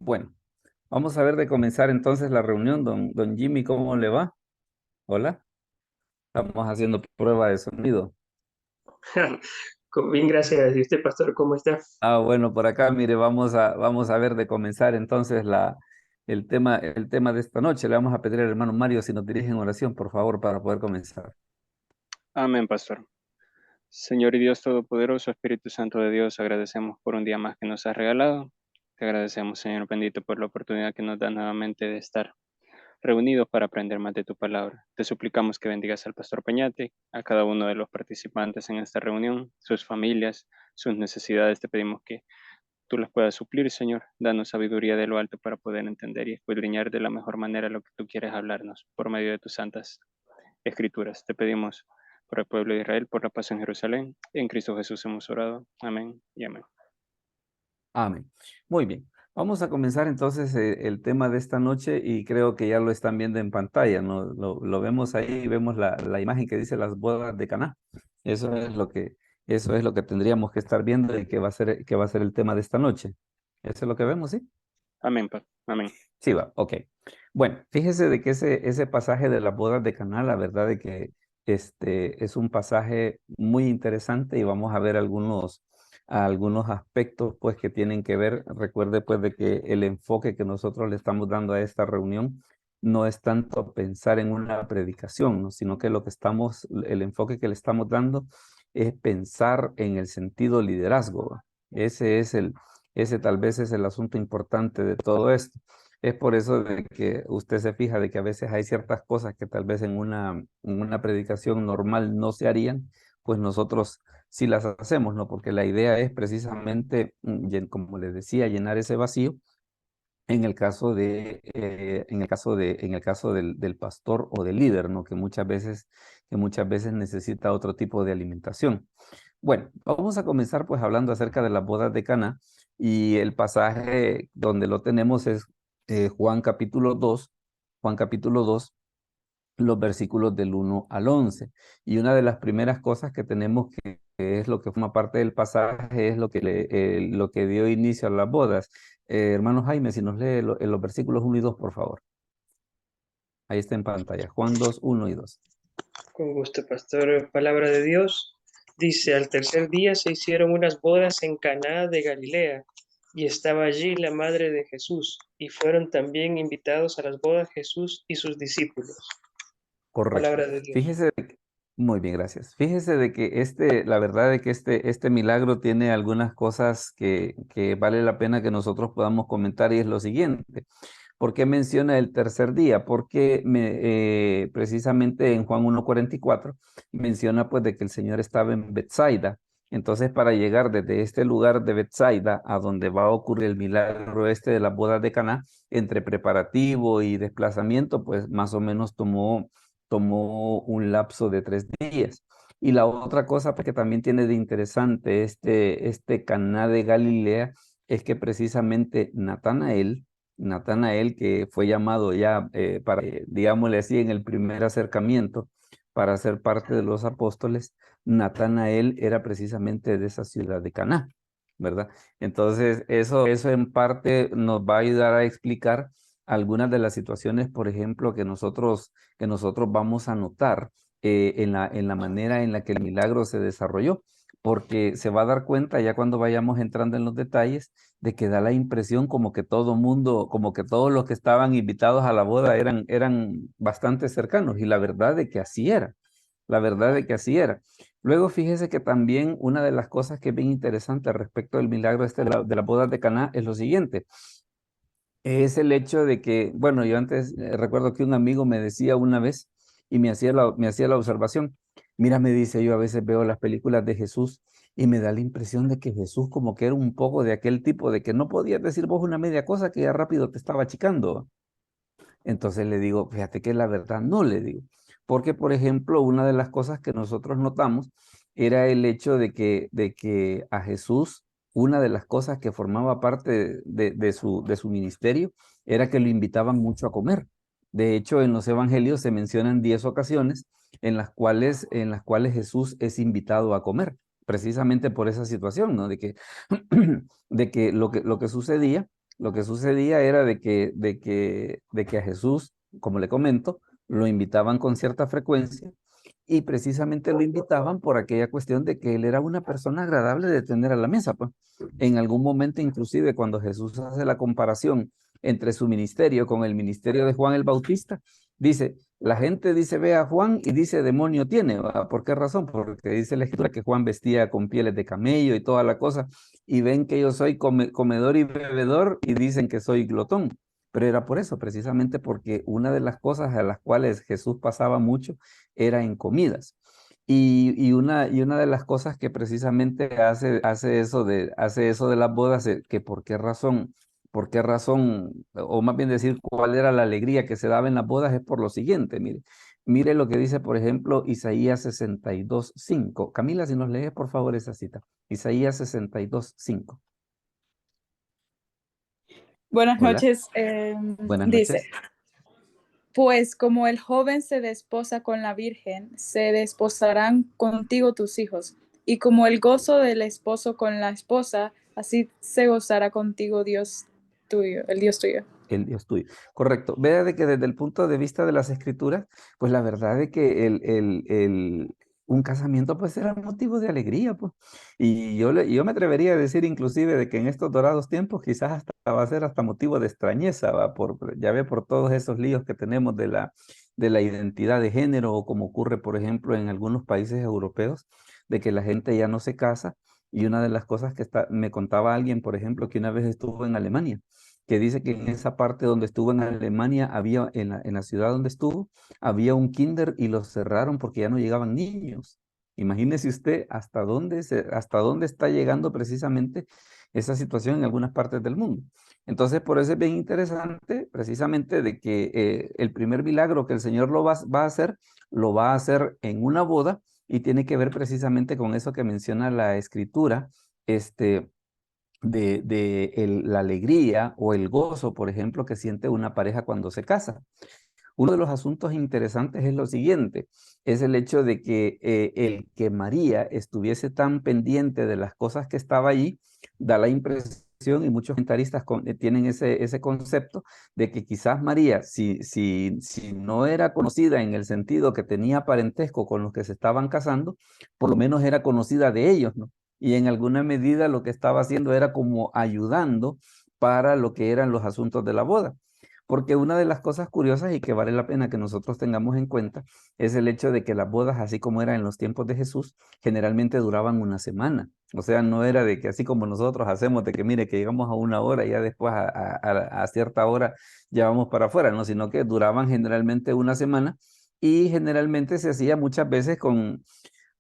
Bueno, vamos a ver de comenzar entonces la reunión. Don Jimmy, ¿cómo le va? Hola, estamos haciendo prueba de sonido. Bien, gracias. ¿Y usted, pastor, cómo está? Bueno, por acá, mire, vamos a ver de comenzar entonces el tema de esta noche. Le vamos a pedir al hermano Mario si nos dirige en oración, por favor, para poder comenzar. Amén, pastor. Señor y Dios Todopoderoso, Espíritu Santo de Dios, agradecemos por un día más que nos has regalado. Te agradecemos, Señor bendito, por la oportunidad que nos da nuevamente de estar reunidos para aprender más de tu palabra. Te suplicamos que bendigas al pastor Peñate, a cada uno de los participantes en esta reunión, sus familias, sus necesidades. Te pedimos que tú las puedas suplir, Señor. Danos sabiduría de lo alto para poder entender y escudriñar de la mejor manera lo que tú quieres hablarnos por medio de tus santas escrituras. Te pedimos por el pueblo de Israel, por la paz en Jerusalén. En Cristo Jesús hemos orado. Amén y amén. Amén. Muy bien. Vamos a comenzar entonces el tema de esta noche y creo que ya lo están viendo en pantalla, ¿no? Lo vemos ahí, vemos la imagen que dice las bodas de Caná. Eso es lo que, eso es lo que tendríamos que estar viendo y que va a ser el tema de esta noche. Eso es lo que vemos, ¿sí? Amén, amén. Sí, va, ok. Bueno, fíjese de que ese pasaje de las bodas de Caná, la verdad de que es un pasaje muy interesante y vamos a ver algunos aspectos pues que tienen que ver. Recuerde pues de que el enfoque que nosotros le estamos dando a esta reunión no es tanto pensar en una predicación, ¿no? Sino que el enfoque que le estamos dando es pensar en el sentido liderazgo. ¿Va? Ese tal vez es el asunto importante de todo esto. Es por eso de que usted se fija de que a veces hay ciertas cosas que tal vez en una predicación normal no se harían, pues nosotros sí las hacemos, ¿no? Porque la idea es precisamente, como les decía, llenar ese vacío en el caso del pastor o del líder, ¿no? Que muchas veces necesita otro tipo de alimentación. Bueno, vamos a comenzar pues hablando acerca de las bodas de Caná y el pasaje donde lo tenemos es Juan capítulo 2, los versículos del 1 al 11. Y una de las primeras cosas que tenemos que es lo que forma parte del pasaje, es lo que dio inicio a las bodas. Hermano Jaime, si nos lee los versículos 1 y 2, por favor. Ahí está en pantalla, Juan 2, 1 y 2. Con gusto, pastor. Palabra de Dios. Dice, al tercer día se hicieron unas bodas en Caná de Galilea, y estaba allí la madre de Jesús, y fueron también invitados a las bodas Jesús y sus discípulos. Correcto. Palabra de Dios. Fíjese, muy bien, gracias. Fíjese de que la verdad de que este milagro tiene algunas cosas que vale la pena que nosotros podamos comentar y es lo siguiente. ¿Por qué menciona el tercer día? Porque precisamente en Juan 1:44 menciona pues de que el Señor estaba en Betsaida. Entonces para llegar desde este lugar de Betsaida a donde va a ocurrir el milagro este de las bodas de Caná, entre preparativo y desplazamiento, pues más o menos tomó un lapso de 3 días. Y la otra cosa pues, que también tiene de interesante este Caná de Galilea es que precisamente Natanael, que fue llamado ya para, digámosle así, en el primer acercamiento para ser parte de los apóstoles, Natanael era precisamente de esa ciudad de Caná, ¿verdad? Entonces, eso en parte nos va a ayudar a explicar algunas de las situaciones, por ejemplo, que nosotros vamos a notar en la manera en la que el milagro se desarrolló, porque se va a dar cuenta ya cuando vayamos entrando en los detalles de que da la impresión como que todo mundo, como que todos los que estaban invitados a la boda eran bastante cercanos, y la verdad de que así era, la verdad de que así era. Luego fíjese que también una de las cosas que es bien interesante respecto del milagro este de la boda de Caná es lo siguiente, es el hecho de que, bueno, yo antes recuerdo que un amigo me decía una vez y me hacía la observación. Mira, me dice, yo a veces veo las películas de Jesús y me da la impresión de que Jesús como que era un poco de aquel tipo de que no podías decir vos una media cosa que ya rápido te estaba achicando. Entonces le digo, fíjate que la verdad no le digo. Porque, por ejemplo, una de las cosas que nosotros notamos era el hecho de que a Jesús, una de las cosas que formaba parte de su ministerio era que lo invitaban mucho a comer. De hecho, en los evangelios se mencionan 10 ocasiones en las cuales Jesús es invitado a comer, precisamente por esa situación, ¿no? De que lo que sucedía Lo que sucedía era de que a Jesús, como le comento, lo invitaban con cierta frecuencia y precisamente lo invitaban por aquella cuestión de que él era una persona agradable de tener a la mesa, pues. En algún momento, inclusive, cuando Jesús hace la comparación entre su ministerio con el ministerio de Juan el Bautista, dice, la gente dice, ve a Juan y dice, demonio tiene. ¿Va? ¿Por qué razón? Porque dice la escritura que Juan vestía con pieles de camello y toda la cosa, y ven que yo soy comedor y bebedor y dicen que soy glotón. Pero era por eso, precisamente porque una de las cosas a las cuales Jesús pasaba mucho era en comidas. Y una de las cosas que precisamente hace eso de las bodas, que por qué razón, o más bien decir cuál era la alegría que se daba en las bodas, es por lo siguiente, mire. Mire lo que dice, por ejemplo, Isaías 62:5. Camila, si nos lees, por favor, esa cita. Isaías 62:5. Buenas Hola, noches. buenas Dice, noches. pues como el joven se desposa con la virgen, se desposarán contigo tus hijos, y como el gozo del esposo con la esposa, así se gozará contigo Dios tuyo, el Dios tuyo. El Dios tuyo. Correcto. Vea de que desde el punto de vista de las escrituras, pues la verdad es que un casamiento pues era motivo de alegría, pues. Y yo me atrevería a decir inclusive de que en estos dorados tiempos quizás hasta va a ser hasta motivo de extrañeza, ¿va? Ya ve por todos esos líos que tenemos de la identidad de género o como ocurre, por ejemplo, en algunos países europeos, de que la gente ya no se casa. Y una de las cosas me contaba alguien, por ejemplo, que una vez estuvo en Alemania que dice que en esa parte donde estuvo en Alemania, había, en la ciudad donde estuvo, había un kinder y lo cerraron porque ya no llegaban niños. Imagínese usted hasta dónde está llegando precisamente esa situación en algunas partes del mundo. Entonces, por eso es bien interesante precisamente de que el primer milagro que el Señor va a hacer, lo va a hacer en una boda y tiene que ver precisamente con eso que menciona la Escritura, la alegría o el gozo, por ejemplo, que siente una pareja cuando se casa. Uno de los asuntos interesantes es lo siguiente, es el hecho de que el que María estuviese tan pendiente de las cosas que estaba allí, da la impresión, y muchos comentaristas tienen ese concepto, de que quizás María, si no era conocida en el sentido que tenía parentesco con los que se estaban casando, por lo menos era conocida de ellos, ¿no? Y en alguna medida lo que estaba haciendo era como ayudando para lo que eran los asuntos de la boda. Porque una de las cosas curiosas y que vale la pena que nosotros tengamos en cuenta es el hecho de que las bodas, así como era en los tiempos de Jesús, generalmente duraban una semana. O sea, no era de que así como nosotros hacemos, de que mire, que llegamos a una hora y ya después a cierta hora ya vamos para afuera, ¿no? Sino que duraban generalmente una semana y generalmente se hacía muchas veces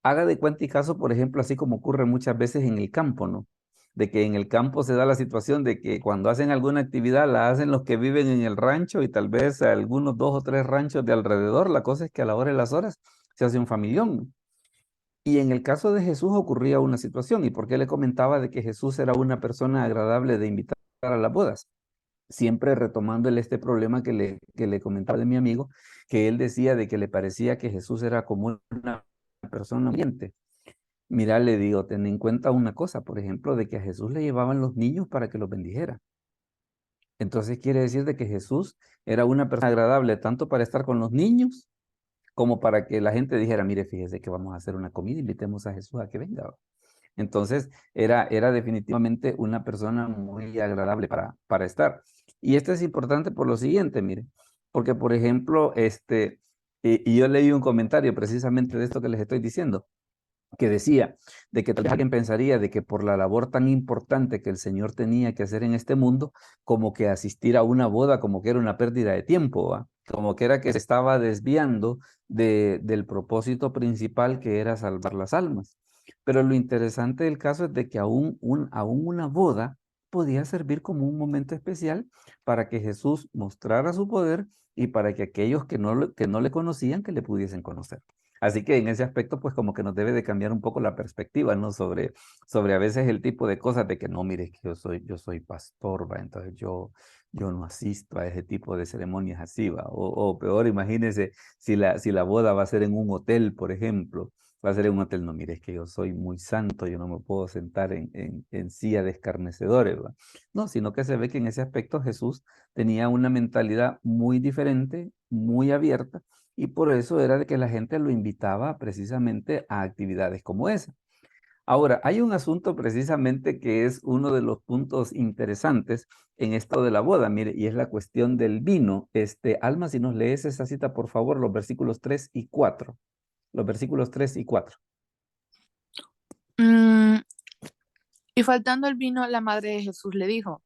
haga de cuenta y caso, por ejemplo, así como ocurre muchas veces en el campo, ¿no? De que en el campo se da la situación de que cuando hacen alguna actividad la hacen los que viven en el rancho y tal vez algunos 2 o 3 ranchos de alrededor. La cosa es que a la hora de las horas se hace un familión, ¿no? Y en el caso de Jesús ocurría una situación. ¿Y por qué le comentaba de que Jesús era una persona agradable de invitar a las bodas? Siempre retomando este problema que le comentaba de mi amigo, que él decía de que le parecía que Jesús era como una persona ambiente. Mira, le digo, ten en cuenta una cosa, por ejemplo, de que a Jesús le llevaban los niños para que los bendijera. Entonces quiere decir de que Jesús era una persona agradable tanto para estar con los niños como para que la gente dijera, mire, fíjese que vamos a hacer una comida, invitemos a Jesús a que venga. Entonces era definitivamente una persona muy agradable para estar. Y esto es importante por lo siguiente, mire, porque por ejemplo, y yo leí un comentario precisamente de esto que les estoy diciendo que decía de que tal vez alguien pensaría de que por la labor tan importante que el Señor tenía que hacer en este mundo, como que asistir a una boda, como que era una pérdida de tiempo, ¿va? Como que era que se estaba desviando del propósito principal que era salvar las almas. Pero lo interesante del caso es de que aún una boda podía servir como un momento especial para que Jesús mostrara su poder y para que aquellos que no le conocían, que le pudiesen conocer. Así que en ese aspecto, pues como que nos debe de cambiar un poco la perspectiva, ¿no? Sobre a veces el tipo de cosas de que no, mire, que yo soy pastor, ¿va? Entonces yo no asisto a ese tipo de ceremonias así, ¿va? O peor, imagínese si la boda va a ser en un hotel, por ejemplo, va a ser en un hotel. No, mire, es que yo soy muy santo, yo no me puedo sentar en silla de escarnecedores, ¿verdad? No, sino que se ve que en ese aspecto Jesús tenía una mentalidad muy diferente, muy abierta, y por eso era de que la gente lo invitaba precisamente a actividades como esa. Ahora, hay un asunto precisamente que es uno de los puntos interesantes en esto de la boda, mire, y es la cuestión del vino. Alma, si nos lees esa cita, por favor, los versículos 3 y 4. Los versículos 3 y 4. Mm, y faltando el vino, la madre de Jesús le dijo,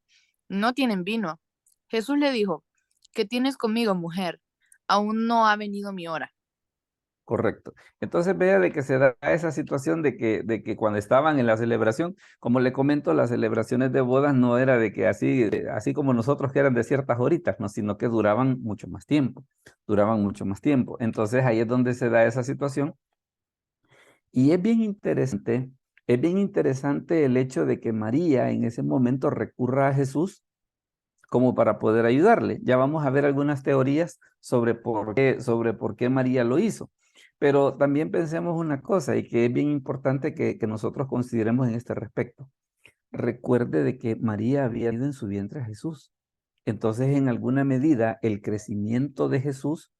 no tienen vino. Jesús le dijo, ¿qué tienes conmigo, mujer? Aún no ha venido mi hora. Correcto. Entonces vea de que se da esa situación de que cuando estaban en la celebración, como le comento, las celebraciones de bodas no era de que así como nosotros que eran de ciertas horitas, no, sino que duraban mucho más tiempo, duraban mucho más tiempo. Entonces ahí es donde se da esa situación. Y es bien interesante el hecho de que María en ese momento recurra a Jesús como para poder ayudarle. Ya vamos a ver algunas teorías sobre por qué María lo hizo. Pero también pensemos una cosa y que es bien importante que nosotros consideremos en este respecto. Recuerde de que María había ido en su vientre a Jesús. Entonces, en alguna medida, el crecimiento de Jesús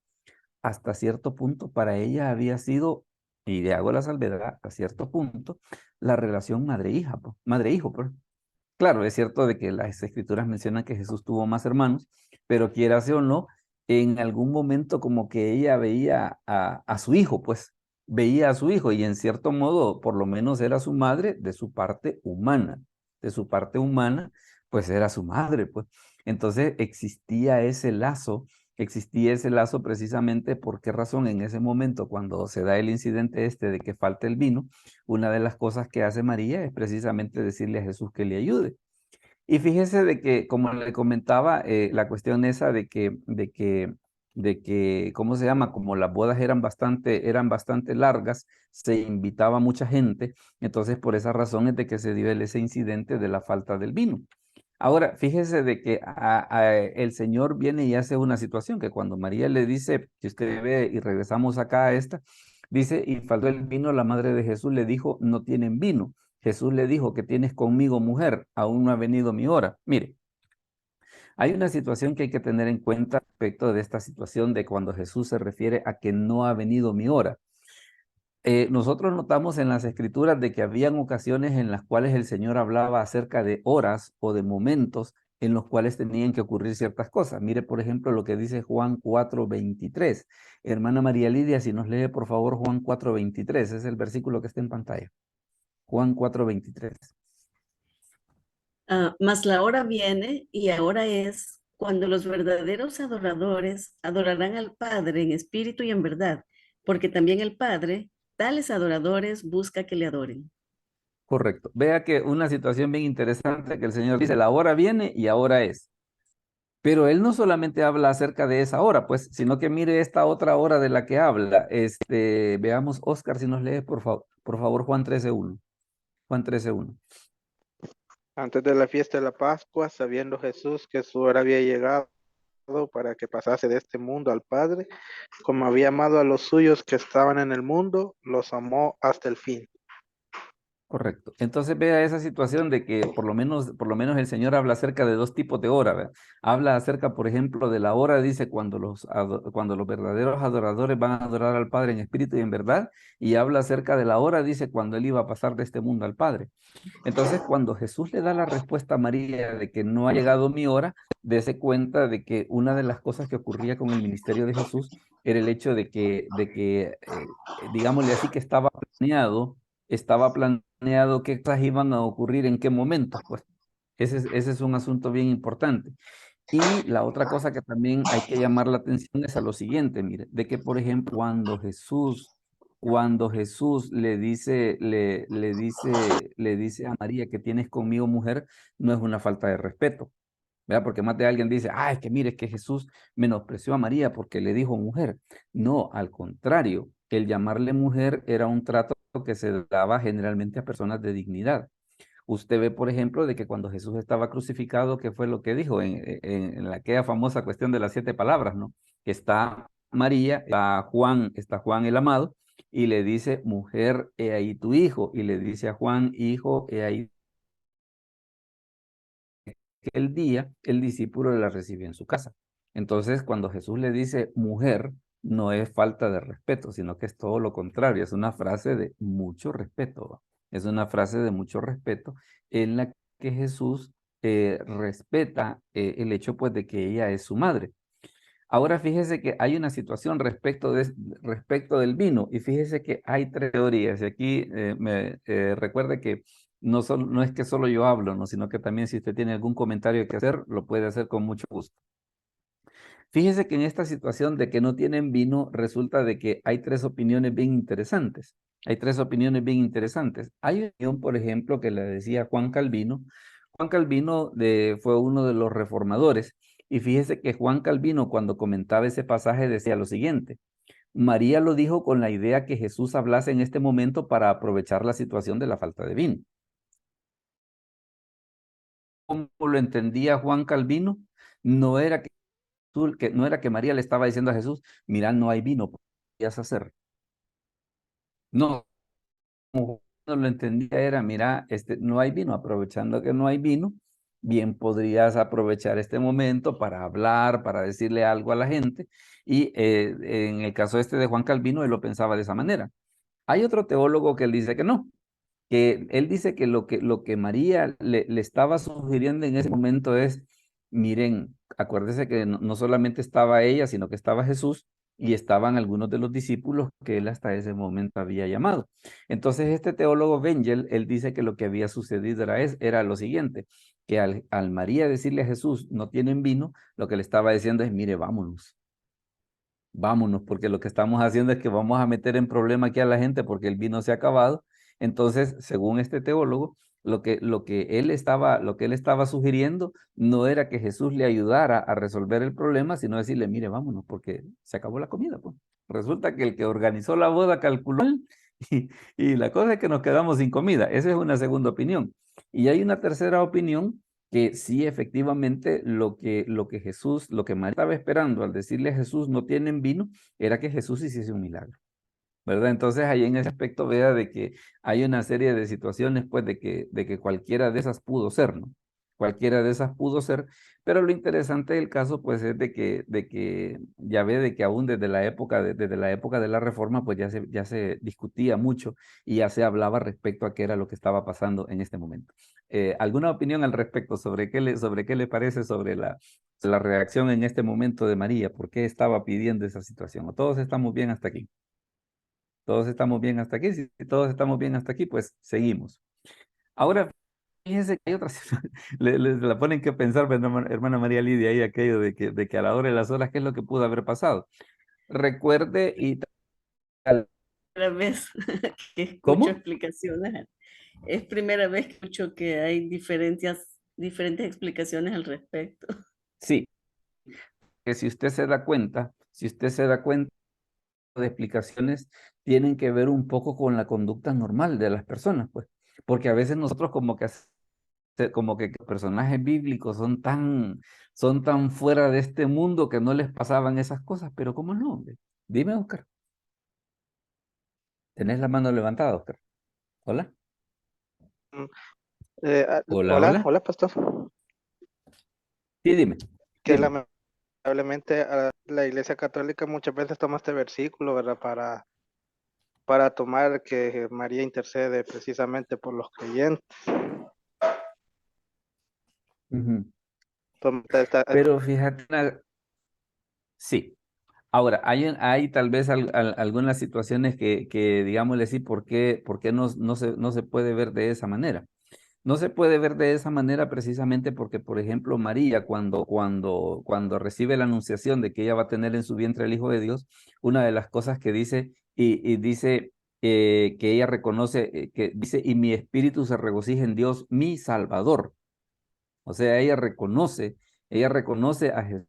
hasta cierto punto para ella había sido, y le hago la salvedad, a cierto punto, la relación madre-hija, madre-hijo, pues. Claro, es cierto de que las escrituras mencionan que Jesús tuvo más hermanos, pero quieras o no, en algún momento como que ella veía a su hijo, pues veía a su hijo y en cierto modo por lo menos era su madre de su parte humana, de su parte humana, pues era su madre, pues. Entonces existía ese lazo precisamente por qué razón en ese momento cuando se da el incidente de que falta el vino, una de las cosas que hace María es precisamente decirle a Jesús que le ayude. Y fíjese de que, como le comentaba, la cuestión esa de que, ¿cómo se llama? Como las bodas eran bastante largas, se invitaba a mucha gente, entonces por esa razón es de que se dio ese incidente de la falta del vino. Ahora, fíjese de que el Señor viene y hace una situación que cuando María le dice, si usted ve y regresamos acá a esta, dice, y faltó el vino, la madre de Jesús le dijo, no tienen vino. Jesús le dijo, ¿qué tienes conmigo, mujer? Aún no ha venido mi hora. Mire, hay una situación que hay que tener en cuenta respecto de esta situación de cuando Jesús se refiere a que no ha venido mi hora. Nosotros notamos en las escrituras de que habían ocasiones en las cuales el Señor hablaba acerca de horas o de momentos en los cuales tenían que ocurrir ciertas cosas. Mire, por ejemplo, lo que dice Juan 4:23. Hermana María Lidia, si nos lee, por favor, Juan 4:23. Es el versículo que está en pantalla. Juan 4:23. Mas la hora viene y ahora es cuando los verdaderos adoradores adorarán al Padre en espíritu y en verdad, porque también el Padre, tales adoradores, busca que le adoren. Correcto. Vea que una situación bien interesante que el Señor dice, la hora viene y ahora es. Pero Él no solamente habla acerca de esa hora, pues, sino que mire esta otra hora de la que habla. Veamos, Oscar, si nos lees, por favor, Juan 13:1. Juan 13:1. Antes de la fiesta de la Pascua, sabiendo Jesús que su hora había llegado para que pasase de este mundo al Padre, como había amado a los suyos que estaban en el mundo, los amó hasta el fin. Correcto. Entonces vea esa situación de que por lo menos el Señor habla acerca de dos tipos de hora, ¿verdad? Habla acerca, por ejemplo, de la hora, dice, cuando los verdaderos adoradores van a adorar al Padre en espíritu y en verdad, y habla acerca de la hora, dice, cuando Él iba a pasar de este mundo al Padre. Entonces, cuando Jesús le da la respuesta a María de que no ha llegado mi hora, dése cuenta de que una de las cosas que ocurría con el ministerio de Jesús era el hecho de que digámosle así, que estaba planeado qué cosas iban a ocurrir en qué momentos, pues. Ese es un asunto bien importante. Y la otra cosa que también hay que llamar la atención es a lo siguiente, mire, de que, por ejemplo, cuando Jesús le dice a María que tienes conmigo, mujer, no es una falta de respeto, ¿verdad? Porque más de alguien dice, es que mire, es que Jesús menospreció a María porque le dijo mujer. No, al contrario, el llamarle mujer era un trato que se daba generalmente a personas de dignidad. Usted ve, por ejemplo, de que cuando Jesús estaba crucificado, ¿qué fue lo que dijo en aquella famosa cuestión de las 7 palabras, ¿no? Que está María, está Juan el amado, y le dice, mujer, he ahí tu hijo, y le dice a Juan, hijo, he ahí. El día, el discípulo la recibió en su casa. Entonces, cuando Jesús le dice mujer, no es falta de respeto, sino que es todo lo contrario, es una frase de mucho respeto, ¿va? Es una frase de mucho respeto en la que Jesús respeta el hecho pues de que ella es su madre. Ahora fíjese que hay una situación respecto del vino y fíjese que hay tres teorías y aquí recuerde que no es que solo yo hablo, ¿no? Sino que también si usted tiene algún comentario que hacer, lo puede hacer con mucho gusto. Fíjese que en esta situación de que no tienen vino, resulta de que hay tres opiniones bien interesantes. Hay tres opiniones bien interesantes. Hay una opinión, por ejemplo, que le decía Juan Calvino. Juan Calvino fue uno de los reformadores. Y fíjese que Juan Calvino, cuando comentaba ese pasaje, decía lo siguiente. María lo dijo con la idea que Jesús hablase en este momento para aprovechar la situación de la falta de vino. ¿Cómo lo entendía Juan Calvino? No era no era que María le estaba diciendo a Jesús, mira, no hay vino, ¿qué podrías hacer? No, como no lo entendía era, mira, no hay vino, aprovechando que no hay vino, bien podrías aprovechar este momento para hablar, para decirle algo a la gente, y en el caso de Juan Calvino, él lo pensaba de esa manera. Hay otro teólogo que él dice que no, que él dice que lo que María le estaba sugiriendo en ese momento es, miren, acuérdese que no solamente estaba ella, sino que estaba Jesús y estaban algunos de los discípulos que él hasta ese momento había llamado. Entonces este teólogo Bengel, él dice que lo que había sucedido era lo siguiente, que al María decirle a Jesús, no tienen vino, lo que le estaba diciendo es, mire, vámonos. Vámonos, porque lo que estamos haciendo es que vamos a meter en problema aquí a la gente porque el vino se ha acabado. Entonces, según este teólogo, lo que él estaba sugiriendo no era que Jesús le ayudara a resolver el problema, sino decirle, mire, vámonos, porque se acabó la comida, pues. Resulta que el que organizó la boda calculó mal y la cosa es que nos quedamos sin comida. Esa es una segunda opinión. Y hay una tercera opinión que sí, efectivamente, lo que María estaba esperando al decirle a Jesús, no tienen vino, era que Jesús hiciese un milagro, ¿verdad? Entonces, ahí en ese aspecto vea de que hay una serie de situaciones, pues, de que cualquiera de esas pudo ser, ¿no? Cualquiera de esas pudo ser, pero lo interesante del caso, pues, es de que ya ve de que aún desde la época de la Reforma, pues, ya se discutía mucho y ya se hablaba respecto a qué era lo que estaba pasando en este momento. ¿Alguna opinión al respecto sobre qué le parece sobre la reacción en este momento de María? ¿Por qué estaba pidiendo esa situación? ¿O todos estamos bien hasta aquí? Todos estamos bien hasta aquí. Si todos estamos bien hasta aquí, pues seguimos. Ahora, fíjense que hay otras, les la ponen que pensar, hermana María Lidia, ahí aquello de que a la hora de las horas, ¿qué es lo que pudo haber pasado? Recuerde y tal. Primera vez que escucho ¿Cómo? explicaciones. Es primera vez que escucho que hay diferentes explicaciones al respecto. Sí, que si usted se da cuenta de explicaciones tienen que ver un poco con la conducta normal de las personas, pues, porque a veces nosotros como que los personajes bíblicos son tan fuera de este mundo que no les pasaban esas cosas, pero ¿cómo no, hombre? Dime, Oscar. ¿Tenés la mano levantada, Oscar? Hola. Mm, Hola, hola, hola. hola, pastor. Sí, dime. Que Dime. lamentablemente la Iglesia Católica muchas veces toma este versículo, ¿verdad? Para tomar que María intercede precisamente por los creyentes. Ujú. Toma Pero fíjate, sí. Ahora, hay tal vez algunas situaciones que digámosle así, ¿por qué no se puede ver de esa manera? No se puede ver de esa manera precisamente porque, por ejemplo, María, cuando recibe la anunciación de que ella va a tener en su vientre el Hijo de Dios, una de las cosas que dice, y dice que ella reconoce, que dice, y mi espíritu se regocija en Dios, mi Salvador. O sea, ella reconoce a Jesús.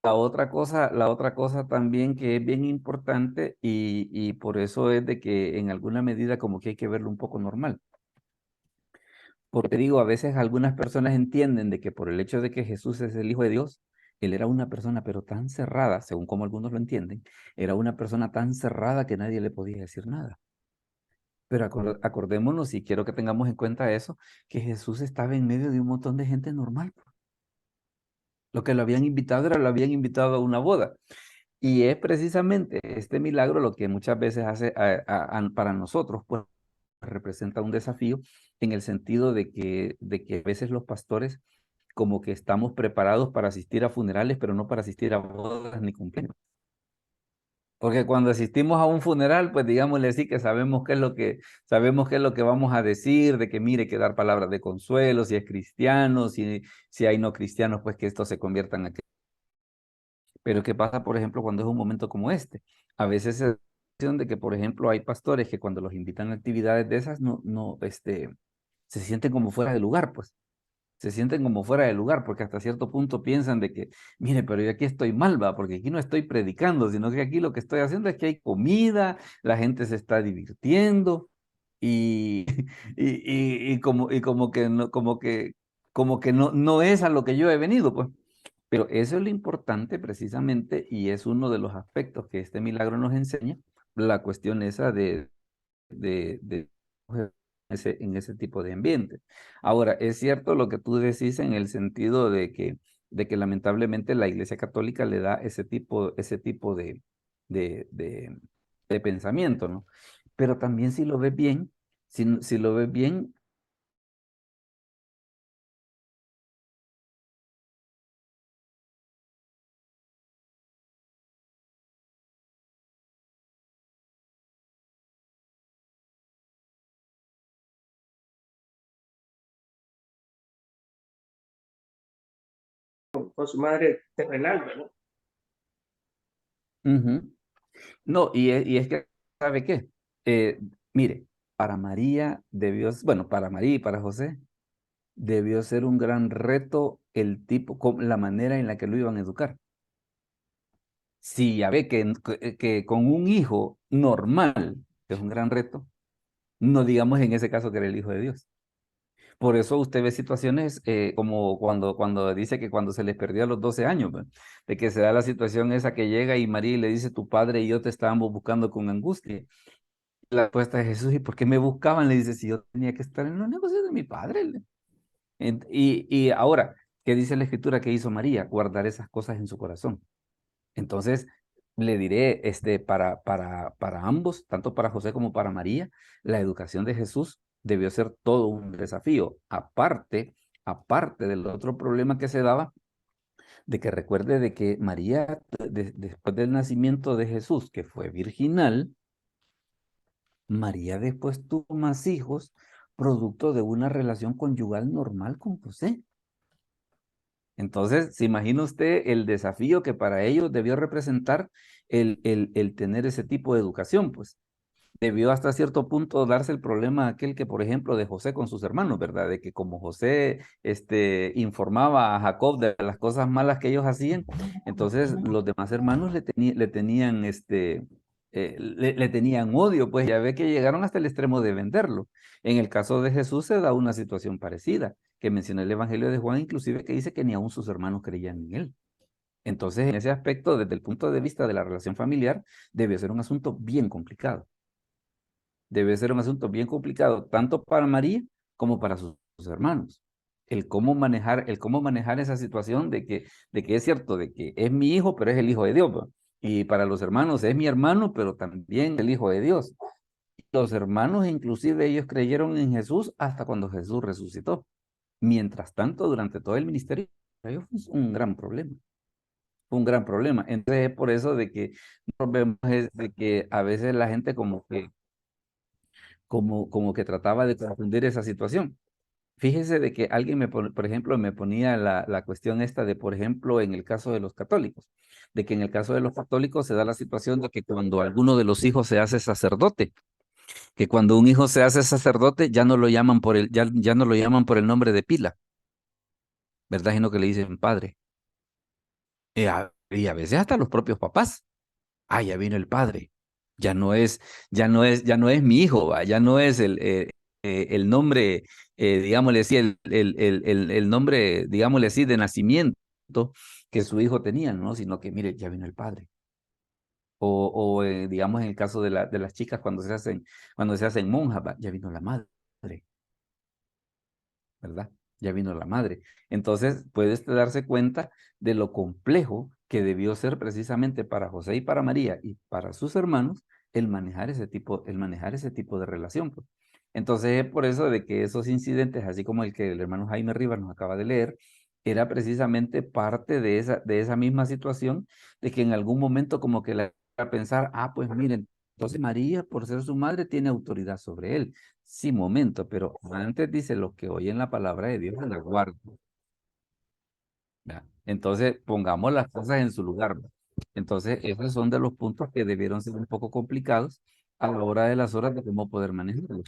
La otra cosa también que es bien importante y por eso es de que en alguna medida como que hay que verlo un poco normal. Porque digo, a veces algunas personas entienden de que por el hecho de que Jesús es el Hijo de Dios, Él era una persona pero tan cerrada, según como algunos lo entienden, era una persona tan cerrada que nadie le podía decir nada. Pero acordémonos, y quiero que tengamos en cuenta eso, que Jesús estaba en medio de un montón de gente normal. Lo que lo habían invitado lo habían invitado a una boda. Y es precisamente este milagro lo que muchas veces hace para nosotros, pues representa un desafío en el sentido de que a veces los pastores como que estamos preparados para asistir a funerales, pero no para asistir a bodas ni cumpleaños. Porque cuando asistimos a un funeral, pues digámosle así que sabemos qué es lo que vamos a decir, de que mire, hay que dar palabras de consuelo, si es cristiano, si hay no cristianos, pues que estos se conviertan a... Pero ¿qué pasa, por ejemplo, cuando es un momento como este? A veces se da la sensación de que, por ejemplo, hay pastores que cuando los invitan a actividades de esas, se sienten como fuera de lugar, pues. Se sienten como fuera de lugar, porque hasta cierto punto piensan de que, mire, pero yo aquí estoy mal, va, porque aquí no estoy predicando, sino que aquí lo que estoy haciendo es que hay comida, la gente se está divirtiendo, y, y como que no es a lo que yo he venido, pues. Pero eso es lo importante precisamente y es uno de los aspectos que este milagro nos enseña, la cuestión esa de en ese tipo de ambiente. Ahora, es cierto lo que tú decís en el sentido de que lamentablemente la Iglesia Católica le da ese tipo de pensamiento, ¿no? Pero también si lo ves bien, si lo ves bien, con su madre terrenal, ¿no? ujú. No, y es que, ¿sabe qué? Mire, para María bueno, para María y para José, debió ser un gran reto la manera en la que lo iban a educar. Si ya ve que con un hijo normal, que es un gran reto, no digamos en ese caso que era el hijo de Dios. Por eso usted ve situaciones como cuando dice que cuando se les perdió a los 12 años, ¿verdad? De que se da la situación esa que llega y María le dice, tu padre y yo te estábamos buscando con angustia. La respuesta de Jesús, ¿y por qué me buscaban? Le dice, si yo tenía que estar en los negocios de mi padre. Y ahora, ¿qué dice la escritura que hizo María? Guardar esas cosas en su corazón. Entonces, le diré, para ambos, tanto para José como para María, la educación de Jesús debió ser todo un desafío. Aparte del otro problema que se daba, de que recuerde de que María, después del nacimiento de Jesús, que fue virginal, María después tuvo más hijos, producto de una relación conyugal normal con José. Entonces, ¿se imagina usted el desafío que para ellos debió representar el tener ese tipo de educación? Pues debió hasta cierto punto darse el problema aquel que, por ejemplo, de José con sus hermanos, ¿verdad? De que como José informaba a Jacob de las cosas malas que ellos hacían, entonces los demás hermanos le tenían odio, pues ya ve que llegaron hasta el extremo de venderlo. En el caso de Jesús se da una situación parecida, que menciona el Evangelio de Juan, inclusive que dice que ni aun sus hermanos creían en él. Entonces, en ese aspecto, desde el punto de vista de la relación familiar, debió ser un asunto bien complicado. Debe ser un asunto bien complicado, tanto para María como para sus hermanos. El cómo manejar esa situación de que es cierto, de que es mi hijo, pero es el hijo de Dios, ¿va? Y para los hermanos es mi hermano, pero también el hijo de Dios. Los hermanos, inclusive, ellos creyeron en Jesús hasta cuando Jesús resucitó. Mientras tanto, durante todo el ministerio, para ellos fue un gran problema. Fue un gran problema. Entonces, es por eso de que nosotros vemos es de que a veces la gente como que trataba de confundir esa situación. Fíjese de que alguien, por ejemplo, me ponía la cuestión esta de, por ejemplo, en el caso de los católicos, de que en el caso de los católicos se da la situación de que cuando alguno de los hijos se hace sacerdote, que cuando un hijo se hace sacerdote ya no lo llaman ya no lo llaman por el nombre de pila, ¿verdad? Sino que le dicen padre. Y a veces hasta los propios papás. Ah, ya vino el padre. Ya no es mi hijo, ¿va? Ya no es el nombre, digámosle así, el nombre, digámosle así, de nacimiento, que su hijo tenía, ¿no? Sino que, mire, ya vino el padre. O digamos, en el caso de las chicas cuando se hacen monjas, ya vino la madre, ¿verdad? Ya vino la madre. Entonces, puedes darse cuenta de lo complejo que debió ser precisamente para José y para María y para sus hermanos el manejar ese tipo de relación, pues. Entonces, es por eso de que esos incidentes, así como el que el hermano Jaime Rivas nos acaba de leer, era precisamente parte de esa misma situación, de que en algún momento como que le a pensar, pues miren, entonces María, por ser su madre, tiene autoridad sobre él. Sí, momento, pero antes dice lo que oyen la palabra de Dios, la guarda. ¿Verdad? Entonces, pongamos las cosas en su lugar, ¿verdad? Entonces, esos son de los puntos que debieron ser un poco complicados a la hora de las horas de cómo poder manejarlos.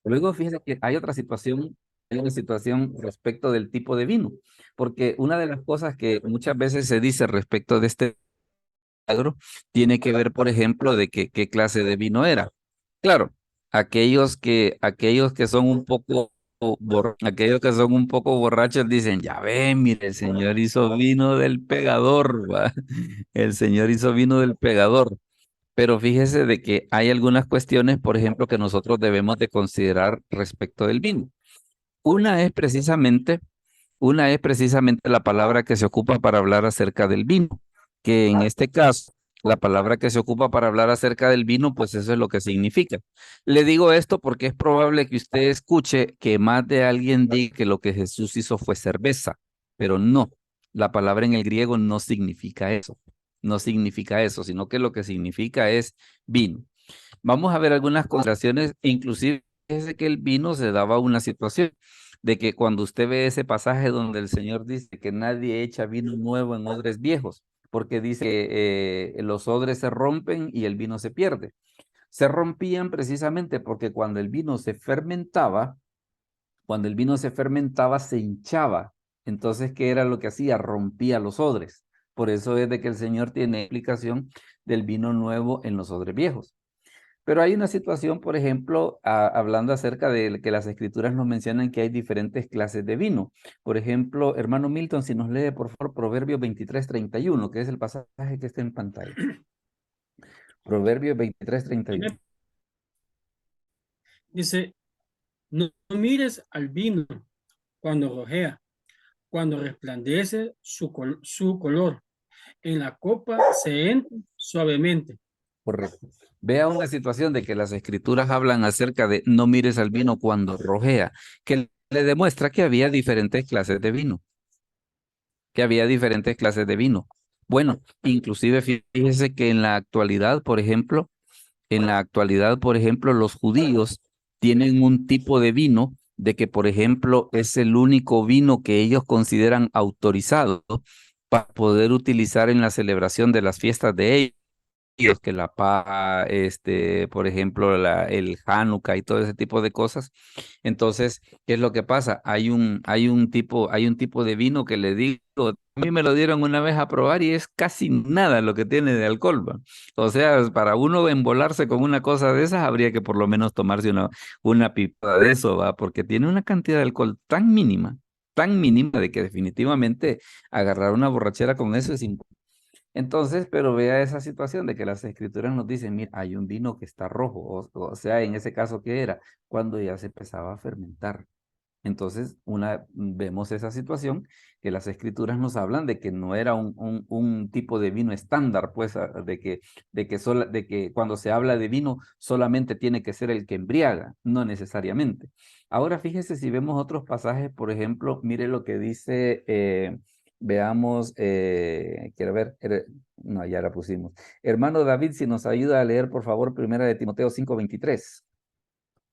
Luego, fíjense que hay una situación respecto del tipo de vino, porque una de las cosas que muchas veces se dice respecto de este milagro tiene que ver, por ejemplo, de qué clase de vino era. Claro, aquellos que son un poco aquellos que son un poco borrachos dicen, ya ven, mire, el Señor hizo vino del pegador, ¿va? El Señor hizo vino del pegador. Pero fíjese de que hay algunas cuestiones, por ejemplo, que nosotros debemos de considerar respecto del vino. Una es precisamente una es precisamente la palabra que se ocupa para hablar acerca del vino, que en este caso, la palabra que se ocupa para hablar acerca del vino, pues eso es lo que significa. Le digo esto porque es probable que usted escuche que más de alguien diga que lo que Jesús hizo fue cerveza, pero no, la palabra en el griego no significa eso, no significa eso, sino que lo que significa es vino. Vamos a ver algunas consideraciones, inclusive es que el vino se daba una situación de que cuando usted ve ese pasaje donde el Señor dice que nadie echa vino nuevo en odres viejos, porque dice que los odres se rompen y el vino se pierde. Se rompían precisamente porque cuando el vino se fermentaba, se hinchaba. Entonces, ¿qué era lo que hacía? Rompía los odres. Por eso es de que el Señor tiene explicación del vino nuevo en los odres viejos. Pero hay una situación, por ejemplo, hablando acerca de que las escrituras nos mencionan que hay diferentes clases de vino. Por ejemplo, hermano Milton, si nos lee, por favor, Proverbios 23:31, que es el pasaje que está en pantalla. Proverbios 23:31. Dice, no mires al vino cuando rojea, cuando resplandece su color. En la copa se entra suavemente. Correcto. Vea una situación de que las escrituras hablan acerca de no mires al vino cuando rojea, que le demuestra que había diferentes clases de vino, que había diferentes clases de vino. Bueno, inclusive fíjese que en la actualidad, por ejemplo, los judíos tienen un tipo de vino de que, por ejemplo, es el único vino que ellos consideran autorizado para poder utilizar en la celebración de las fiestas de ellos que la paz, por ejemplo, el Hanukkah y todo ese tipo de cosas. Entonces, ¿qué es lo que pasa? Hay un tipo de vino que le digo, a mí me lo dieron una vez a probar y es casi nada lo que tiene de alcohol, ¿va? O sea, para uno embolarse con una cosa de esas, habría que por lo menos tomarse una pipada de eso, ¿va? Porque tiene una cantidad de alcohol tan mínima de que definitivamente agarrar una borrachera con eso es imposible. Entonces, pero vea esa situación de que las escrituras nos dicen, mira, hay un vino que está rojo, o sea, en ese caso, ¿qué era? Cuando ya se empezaba a fermentar. Entonces, vemos esa situación que las escrituras nos hablan de que no era un tipo de vino estándar, pues, de que cuando se habla de vino solamente tiene que ser el que embriaga, no necesariamente. Ahora, fíjese si vemos otros pasajes, por ejemplo, mire lo que dice, veamos, quiero ver, no, ya la pusimos. Hermano David, si nos ayuda a leer, por favor, Primera de Timoteo 5:23.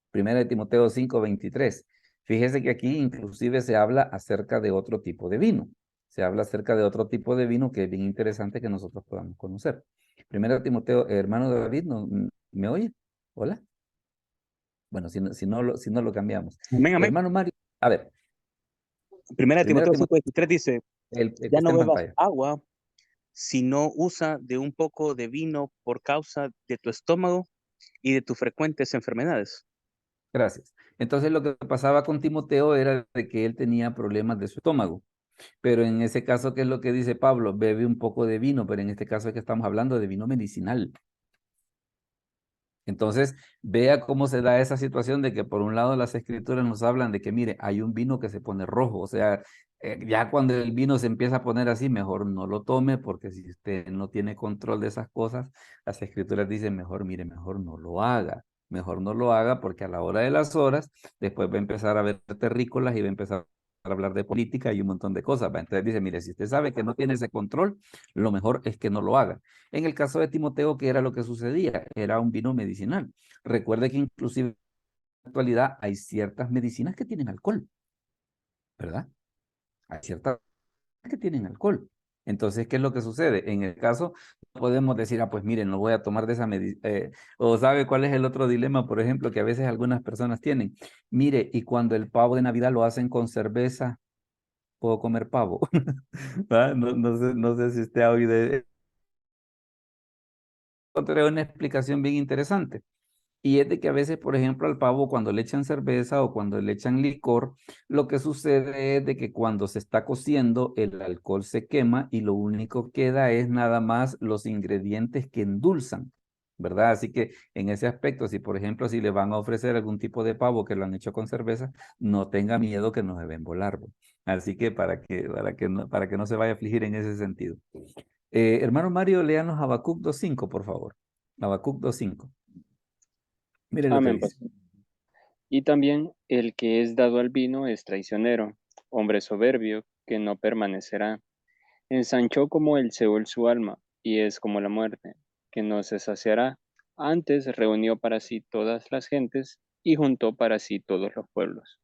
Primera de Timoteo 5:23. Fíjese que aquí inclusive se habla acerca de otro tipo de vino. Se habla acerca de otro tipo de vino que es bien interesante que nosotros podamos conocer. Primera de Timoteo, hermano David, ¿me oye? Hola. Bueno, si no lo cambiamos. Amén, amén. Hermano Mario, a ver. Primera de Primera Timoteo Timoteo 5:23 dice, el que ya está no en bebas pantalla. agua, sino usa de un poco de vino por causa de tu estómago y de tus frecuentes enfermedades. Gracias. Entonces lo que pasaba con Timoteo era de que él tenía problemas de su estómago. Pero en ese caso, ¿qué es lo que dice Pablo? Bebe un poco de vino, pero en este caso es que estamos hablando de vino medicinal. Entonces, vea cómo se da esa situación de que por un lado las escrituras nos hablan de que, mire, hay un vino que se pone rojo, o sea, ya cuando el vino se empieza a poner así, mejor no lo tome, porque si usted no tiene control de esas cosas, las escrituras dicen, mejor, mire, mejor no lo haga, porque a la hora de las horas, después va a empezar a ver terrícolas y va a empezar a hablar de política y un montón de cosas, ¿va? Entonces dice, mire, si usted sabe que no tiene ese control, lo mejor es que no lo haga. En el caso de Timoteo, ¿qué era lo que sucedía? Era un vino medicinal. Recuerde que inclusive en la actualidad hay ciertas medicinas que tienen alcohol, ¿verdad? Hay ciertas que tienen alcohol. Entonces, ¿qué es lo que sucede? En el caso, podemos decir, ah, pues miren, no voy a tomar de esa medicina. O ¿sabe cuál es el otro dilema, por ejemplo, que a veces algunas personas tienen? Mire, y cuando el pavo de Navidad lo hacen con cerveza, ¿puedo comer pavo? ¿Va? No sé si usted ha oído. Encontré una explicación bien interesante. Y es de que a veces, por ejemplo, al pavo cuando le echan cerveza o cuando le echan licor, lo que sucede es de que cuando se está cociendo, el alcohol se quema y lo único que queda es nada más los ingredientes que endulzan, ¿verdad? Así que en ese aspecto, si por ejemplo, si le van a ofrecer algún tipo de pavo que lo han hecho con cerveza, no tenga miedo que nos deben volar. Así que para que no se vaya a afligir en ese sentido. Hermano Mario, léanos Habacuc 2:5, por favor. Habacuc 2:5. Mire lo que Amén, dice. pastor. Y también el que es dado al vino es traicionero, hombre soberbio, que no permanecerá. Ensanchó como el Seol su alma, y es como la muerte, que no se saciará. Antes reunió para sí todas las gentes, y juntó para sí todos los pueblos.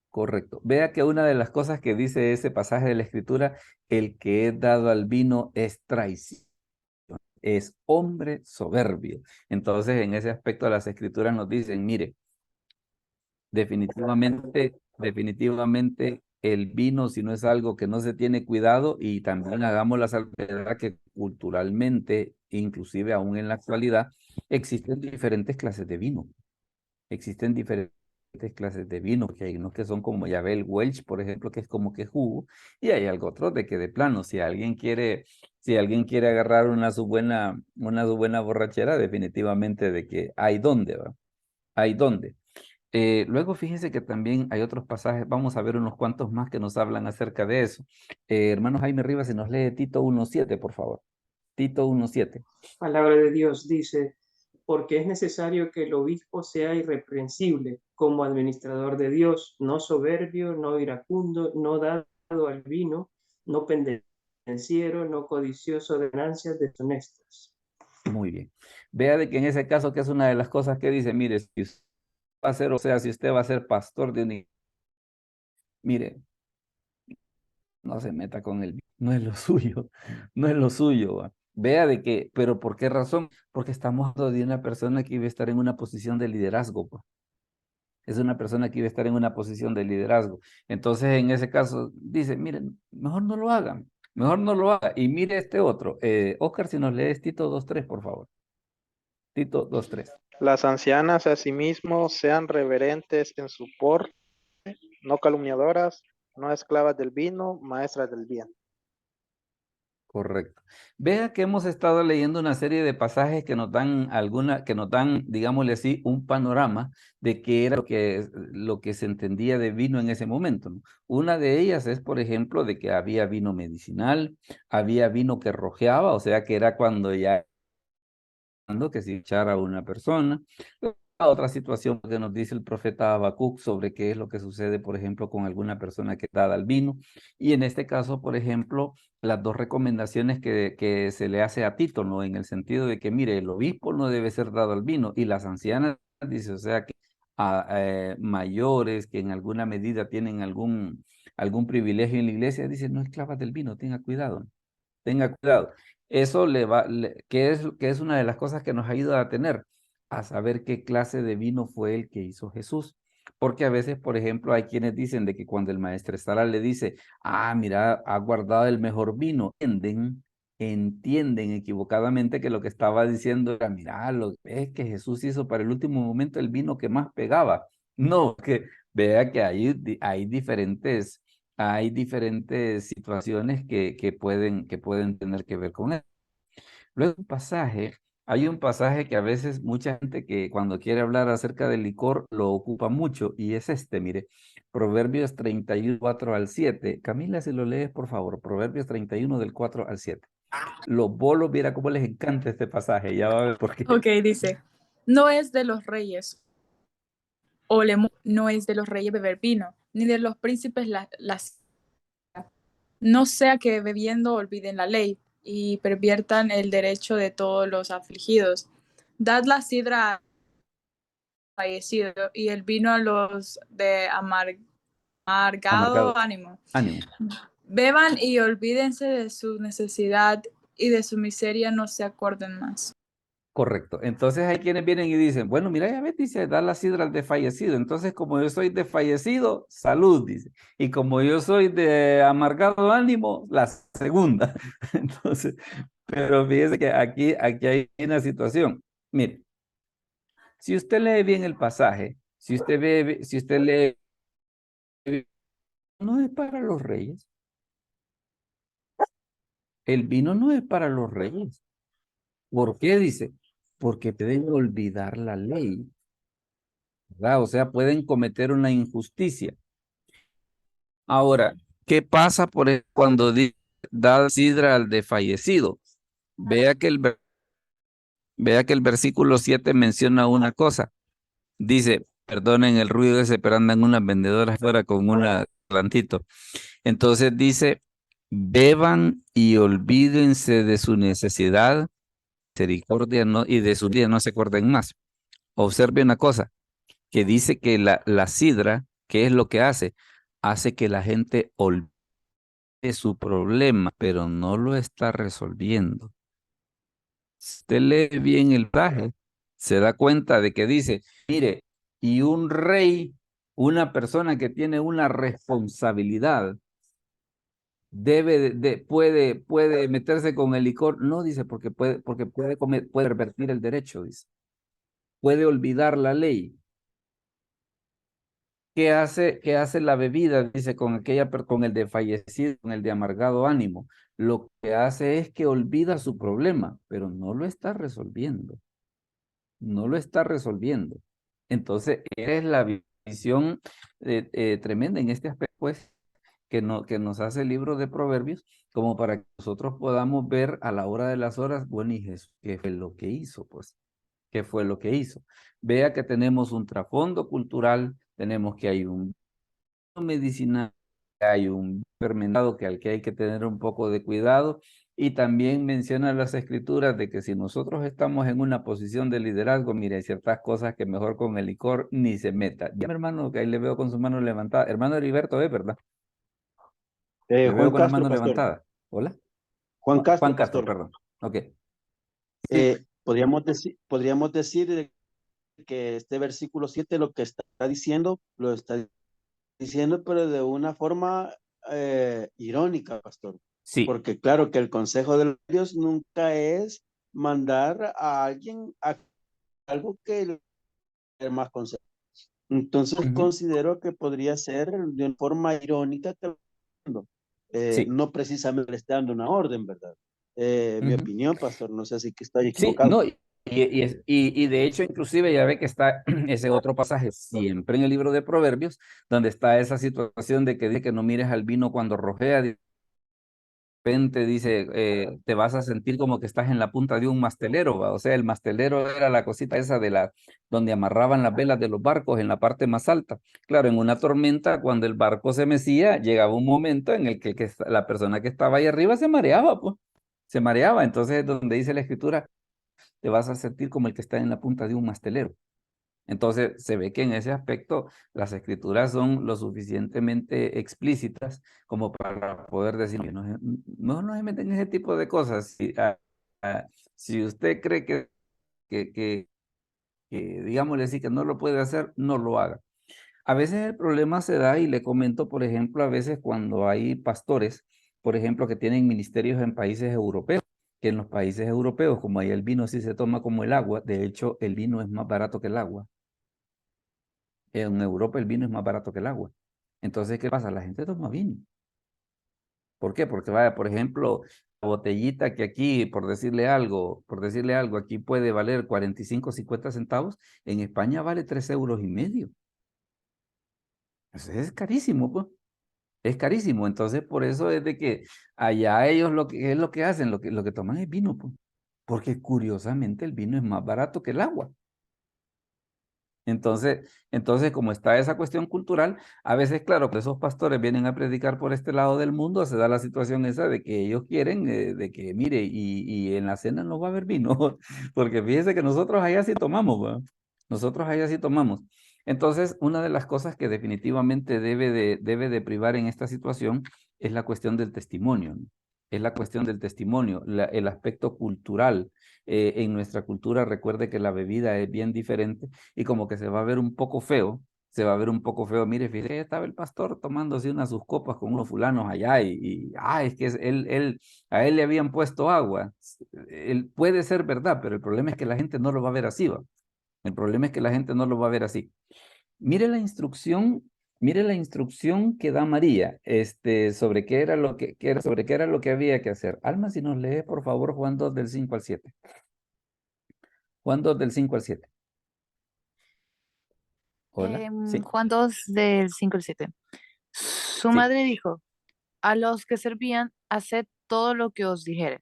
Correcto. Vea que una de las cosas que dice ese pasaje de la Escritura, el que es dado al vino es traición, es hombre soberbio. Entonces, en ese aspecto, las Escrituras nos dicen, mire, definitivamente el vino, si no es algo que no se tiene cuidado, y también hagamos la salvedad que culturalmente, inclusive aún en la actualidad, existen diferentes clases de vino. Existen diferentes clases de vino, que hay unos que son como Yabel Welch, por ejemplo, que es como que jugo, y hay algo otro de que de plano, si alguien quiere agarrar una su buena borrachera, definitivamente de que hay dónde, ¿va? Hay dónde. Luego fíjese que también hay otros pasajes, vamos a ver unos cuantos más que nos hablan acerca de eso. Hermano Jaime Rivas, si nos lee Tito 1:7, por favor. Tito 1:7. Palabra de Dios dice, porque es necesario que el obispo sea irreprensible como administrador de Dios, no soberbio, no iracundo, no dado al vino, no pendenciero, no codicioso de ganancias deshonestas. Muy bien. Vea de que en ese caso, que es una de las cosas que dice, mire, si usted va a ser, o sea, si usted va a ser pastor de un, mire, no se meta con él, no es lo suyo, no es lo suyo. ¿Va? Vea de que, pero ¿por qué razón? Porque estamos hablando de una persona que iba a estar en una posición de liderazgo, pues. Es una persona que iba a estar en una posición de liderazgo. Entonces, en ese caso, dice, miren, mejor no lo hagan, mejor no lo haga. Y mire este otro. Oscar, si nos lees Tito 2:3, por favor. Tito 2:3. Las ancianas asimismo sean reverentes en su porte, no calumniadoras, no esclavas del vino, maestras del bien. Correcto. Vea que hemos estado leyendo una serie de pasajes que nos dan digámosle así, un panorama de qué era lo que se entendía de vino en ese momento, ¿no? Una de ellas es, por ejemplo, de que había vino medicinal, había vino que rojeaba, o sea que era cuando ya que se echara a una persona. La otra situación que nos dice el profeta Habacuc sobre qué es lo que sucede, por ejemplo, con alguna persona que está dada al vino. Y en este caso, por ejemplo, las dos recomendaciones que se le hace a Tito, ¿no? En el sentido de que, mire, el obispo no debe ser dado al vino y las ancianas, dice, o sea, que a mayores que en alguna medida tienen algún privilegio en la iglesia, dice, no esclavas del vino, tenga cuidado. Tenga cuidado. Eso que es una de las cosas que nos ayuda a tener, a saber qué clase de vino fue el que hizo Jesús. Porque a veces, por ejemplo, hay quienes dicen de que cuando el maestresala le dice, ah, mira, ha guardado el mejor vino, entienden equivocadamente que lo que estaba diciendo era, mira, es que Jesús hizo para el último momento el vino que más pegaba. No, que vea que hay diferentes hay diferentes situaciones que pueden tener que ver con eso. Luego hay un pasaje que a veces mucha gente que cuando quiere hablar acerca del licor lo ocupa mucho y es este, mire, Proverbios 31, 4 al 7. Camila, si lo lees, por favor, Proverbios 31 del 4 al 7. Los bolos, mira cómo les encanta este pasaje, ya va a ver por qué. Ok, dice, no es de los reyes, no es de los reyes beber vino, ni de los príncipes las no sea que bebiendo olviden la ley y perviertan el derecho de todos los afligidos. Dad la sidra al fallecido y el vino a los de amargado Amargado, ánimo. ánimo. Beban y olvídense de su necesidad y de su miseria no se acuerden más. Correcto. Entonces hay quienes vienen y dicen, bueno, mira, ya ves, dice, da la sidra al desfallecido. Entonces, como yo soy desfallecido, salud, dice. Y como yo soy de amargado ánimo, la segunda. Entonces, pero fíjese que aquí hay una situación. Mire, si usted lee bien el pasaje, si usted lee, no es para los reyes. El vino no es para los reyes. ¿Por qué? Dice, porque pueden olvidar la ley, ¿verdad? O sea, pueden cometer una injusticia. Ahora, ¿qué pasa cuando da sidra al desfallecido? Vea que el versículo 7 menciona una cosa. Dice, perdonen el ruido ese, pero andan unas vendedoras fuera con un atlantito. Entonces dice, beban y olvídense de su necesidad, misericordia y de su día no se acuerden más. Observe una cosa, que dice que la sidra, ¿qué es lo que hace? Hace que la gente olvide su problema, pero no lo está resolviendo. Si usted lee bien el pasaje, se da cuenta de que dice, mire, y un rey, una persona que tiene una responsabilidad, puede meterse con el licor. No, dice, porque puede pervertir el derecho, dice. Puede olvidar la ley. ¿Qué hace la bebida? Dice, con el de fallecido, con el de amargado ánimo. Lo que hace es que olvida su problema, pero no lo está resolviendo. No lo está resolviendo. Entonces, es la visión tremenda en este aspecto, pues, que nos hace el libro de Proverbios, como para que nosotros podamos ver a la hora de las horas, bueno, y Jesús, ¿qué fue lo que hizo? Pues, ¿qué fue lo que hizo? Vea que tenemos un trasfondo cultural, tenemos que hay un medicinal, hay un fermentado al que hay que tener un poco de cuidado, y también menciona las escrituras de que si nosotros estamos en una posición de liderazgo, mire, hay ciertas cosas que mejor con el licor ni se meta. Ya, mi hermano, que ahí le veo con su mano levantada. Hermano Heriberto, ¿verdad? Le veo Juan con la Castro, mano pastor. levantada. ¿Hola? Juan Juan Castro, Castro, pastor. perdón. Ok. Sí, Podríamos decir que este versículo 7 lo que está diciendo, lo está diciendo, pero de una forma irónica, pastor. sí. Porque claro que el consejo de Dios nunca es mandar a alguien a algo que el más consejo. Entonces considero que podría ser de una forma irónica, Sí. no precisamente le está dando una orden, ¿verdad? Mi opinión, pastor, no sé si que estoy Sí, equivocado. no, y de hecho, inclusive ya ve que está ese otro pasaje siempre en el libro de Proverbios, donde está esa situación de que dice que no mires al vino cuando rojea. De repente dice, te vas a sentir como que estás en la punta de un mastelero, ¿va? O sea, el mastelero era la cosita esa donde amarraban las velas de los barcos en la parte más alta. Claro, en una tormenta, cuando el barco se mecía, llegaba un momento en el que la persona que estaba ahí arriba se mareaba, pues, se mareaba. Entonces es donde dice la escritura, te vas a sentir como el que está en la punta de un mastelero. Entonces, se ve que en ese aspecto las escrituras son lo suficientemente explícitas como para poder decir, no se meten en ese tipo de cosas. Si usted cree que, digámosle así, que no lo puede hacer, no lo haga. A veces el problema se da, y le comento, por ejemplo, a veces cuando hay pastores, por ejemplo, que tienen ministerios en países europeos, que en los países europeos, como ahí el vino sí se toma como el agua, de hecho, el vino es más barato que el agua. En Europa el vino es más barato que el agua. Entonces, ¿qué pasa? La gente toma vino. ¿Por qué? Porque vaya, por ejemplo, la botellita que aquí, por decirle algo, aquí puede valer 45, 50 centavos, en España vale 3,5 euros. Eso es carísimo, pues. Es carísimo. Entonces, por eso es de que allá ellos lo que es lo que hacen, lo que toman es vino, pues. Porque curiosamente el vino es más barato que el agua. Entonces, como está esa cuestión cultural, a veces, claro, que esos pastores vienen a predicar por este lado del mundo, se da la situación esa de que ellos quieren, de que, mire, y en la cena no va a haber vino, porque fíjese que nosotros allá sí tomamos, ¿va? Nosotros allá sí tomamos. Entonces, una de las cosas que definitivamente debe de privar en esta situación es la cuestión del testimonio, ¿no? Es la cuestión del testimonio, el aspecto cultural. En nuestra cultura, recuerde que la bebida es bien diferente y como que se va a ver un poco feo, se va a ver un poco feo. Mire, fíjate, estaba el pastor tomándose unas sus copas con unos fulanos allá es que a él le habían puesto agua. Él puede ser verdad, pero el problema es que la gente no lo va a ver así, ¿va? El problema es que la gente no lo va a ver así. Mire la instrucción, mire la instrucción que da María, sobre qué era lo sobre qué era lo que había que hacer. Alma, si nos lee, por favor, Juan 2 del 5 al 7. Juan 2 del 5 al 7. Hola, sí, Juan 2 del 5 al 7. Su sí, madre dijo, a los que servían, haced todo lo que os dijere.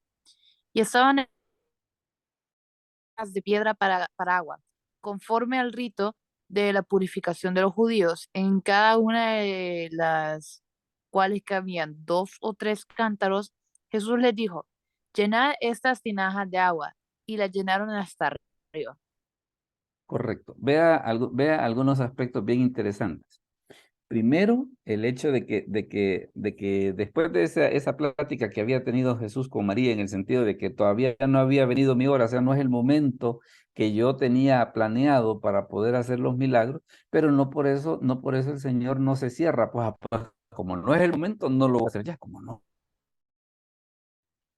Y estaban en de piedra para agua, conforme al rito de la purificación de los judíos, en cada una de las cuales cabían 2 o 3 cántaros. Jesús les dijo, llenad estas tinajas de agua, y las llenaron hasta arriba. correcto. Vea algunos aspectos bien interesantes. Primero, el hecho de que después de esa plática que había tenido Jesús con María, en el sentido de que todavía no había venido mi hora, o sea, no es el momento que yo tenía planeado para poder hacer los milagros, pero no por eso el Señor no se cierra, pues como no es el momento, no lo voy a hacer ya, como no.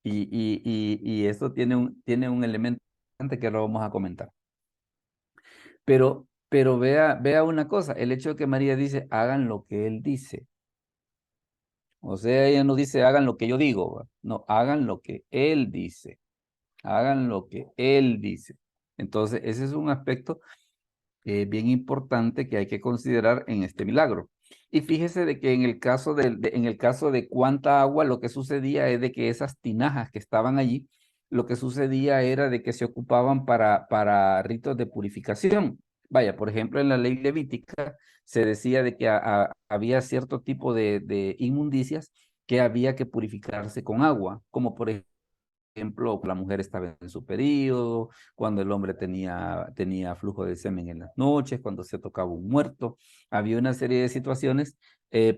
Y esto tiene un elemento importante que ahora vamos a comentar. Pero vea una cosa, el hecho de que María dice, hagan lo que Él dice. O sea, ella no dice, hagan lo que yo digo, ¿va? No, hagan lo que Él dice. Hagan lo que Él dice. Entonces, ese es un aspecto bien importante que hay que considerar en este milagro. Y fíjese de que en el caso de cuánta agua, lo que sucedía es de que esas tinajas que estaban allí, lo que sucedía era de que se ocupaban para ritos de purificación. Vaya, por ejemplo, en la ley levítica se decía de que había cierto tipo de inmundicias que había que purificarse con agua, como por ejemplo, la mujer estaba en su periodo, cuando el hombre tenía flujo de semen en las noches, cuando se tocaba un muerto. Había una serie de situaciones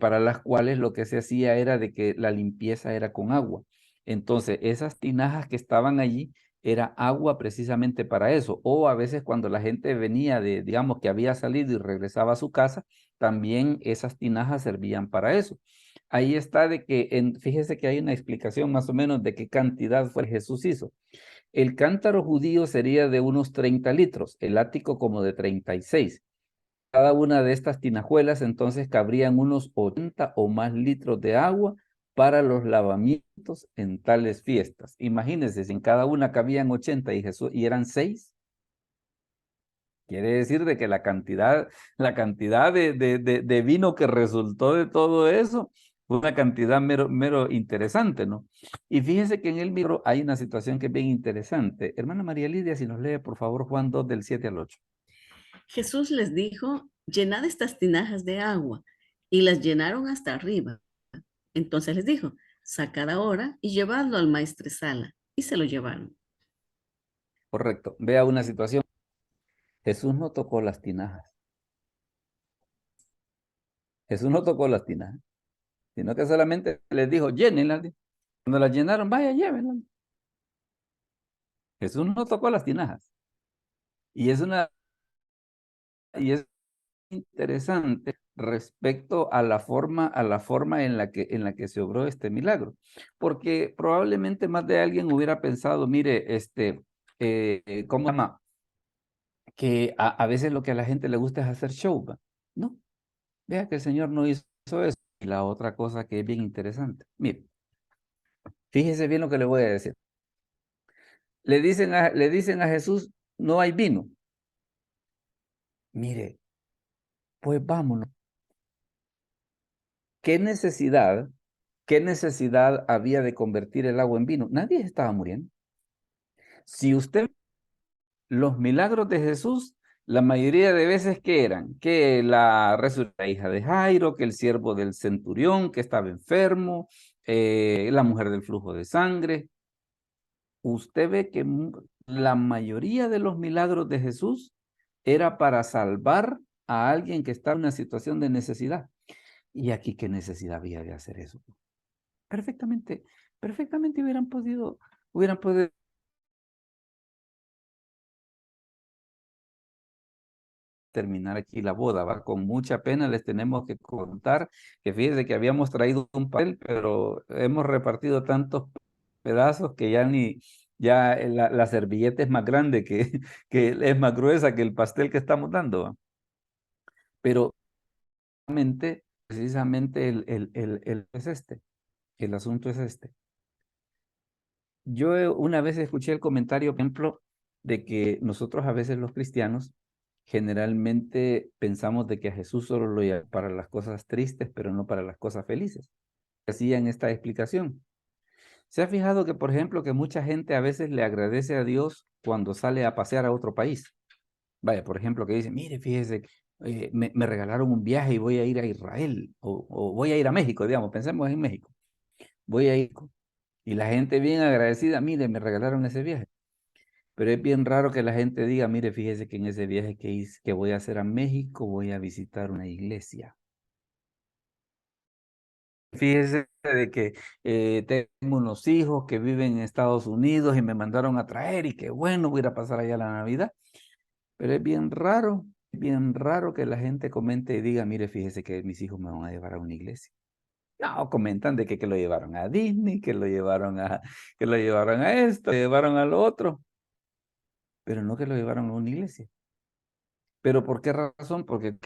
para las cuales lo que se hacía era de que la limpieza era con agua. Entonces, esas tinajas que estaban allí era agua precisamente para eso. O a veces cuando la gente venía digamos, que había salido y regresaba a su casa, también esas tinajas servían para eso. Ahí está de que, fíjese que hay una explicación más o menos de qué cantidad fue Jesús hizo. El cántaro judío sería de unos 30 litros, el ático como de 36. Cada una de estas tinajuelas entonces cabrían unos 80 o más litros de agua para los lavamientos en tales fiestas. Imagínense, si en cada una cabían 80 y eran 6, quiere decir de que la cantidad de vino que resultó de todo eso fue una cantidad mero interesante, ¿no? Y fíjense que en el libro hay una situación que es bien interesante. Hermana María Lidia, si nos lee, por favor, Juan 2 del 7 al 8. Jesús les dijo, llenad estas tinajas de agua, y las llenaron hasta arriba. Entonces les dijo, sacad ahora y llevadlo al maestresala. Y se lo llevaron. Correcto. Vea una situación. Jesús no tocó las tinajas. Jesús no tocó las tinajas, sino que solamente les dijo, llénenlas. Cuando las llenaron, vaya, llévenlas. Jesús no tocó las tinajas. Y es interesante respecto a la forma en la que se obró este milagro, porque probablemente más de alguien hubiera pensado, mire, ¿cómo se llama? Que a veces lo que a la gente le gusta es hacer show, ¿va? No, vea que el Señor no hizo Eso es. Y la otra cosa que es bien interesante. Mire, fíjese bien lo que le voy a decir. Le dicen a Jesús, no hay vino. Mire, pues vámonos. ¿Qué necesidad había de convertir el agua en vino? Nadie estaba muriendo. Si usted, los milagros de Jesús, la mayoría de veces, ¿qué eran? Que la resurrección hija de Jairo, que el siervo del centurión que estaba enfermo, la mujer del flujo de sangre. Usted ve que la mayoría de los milagros de Jesús era para salvar a alguien que está en una situación de necesidad. ¿Y aquí qué necesidad había de hacer eso? Perfectamente hubieran podido terminar aquí la boda, ¿va? Con mucha pena les tenemos que contar que fíjense que habíamos traído un papel, pero hemos repartido tantos pedazos que ya la servilleta es más grande que es más gruesa que el pastel que estamos dando, ¿va? Pero precisamente el asunto es este. Yo una vez escuché el comentario, por ejemplo, de que nosotros a veces los cristianos generalmente pensamos de que a Jesús solo lo lleva para las cosas tristes, pero no para las cosas felices. Hacían esta explicación. ¿Se ha fijado que, por ejemplo, que mucha gente a veces le agradece a Dios cuando sale a pasear a otro país? Vaya, por ejemplo, que dice, mire, fíjese, me regalaron un viaje y voy a ir a Israel o voy a ir a México, digamos, pensemos en México. Voy a ir. Y la gente bien agradecida, mire, me regalaron ese viaje. Pero es bien raro que la gente diga, mire, fíjese que en ese viaje que voy a hacer a México, voy a visitar una iglesia. Fíjese de que tengo unos hijos que viven en Estados Unidos y me mandaron a traer y qué bueno, voy a ir a pasar allá la Navidad. Pero es bien raro que la gente comente y diga, mire, fíjese que mis hijos me van a llevar a una iglesia. No, comentan de que lo llevaron a Disney, que lo llevaron a esto, que lo llevaron a lo otro. Pero no que lo llevaron a una iglesia. ¿Pero por qué razón? Porque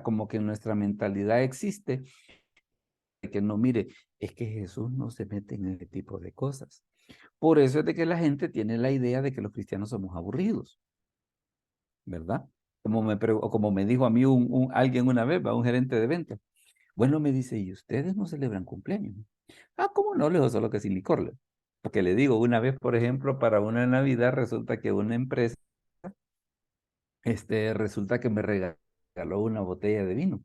como que en nuestra mentalidad existe que no, mire, es que Jesús no se mete en ese tipo de cosas. Por eso es de que la gente tiene la idea de que los cristianos somos aburridos, ¿verdad? Como me dijo a mí alguien una vez, un gerente de ventas. Bueno, me dice, ¿y ustedes no celebran cumpleaños? Ah, ¿cómo no? Le digo, solo que sin licor. Porque le digo, una vez, por ejemplo, para una Navidad, resulta que una empresa resulta que me regaló una botella de vino.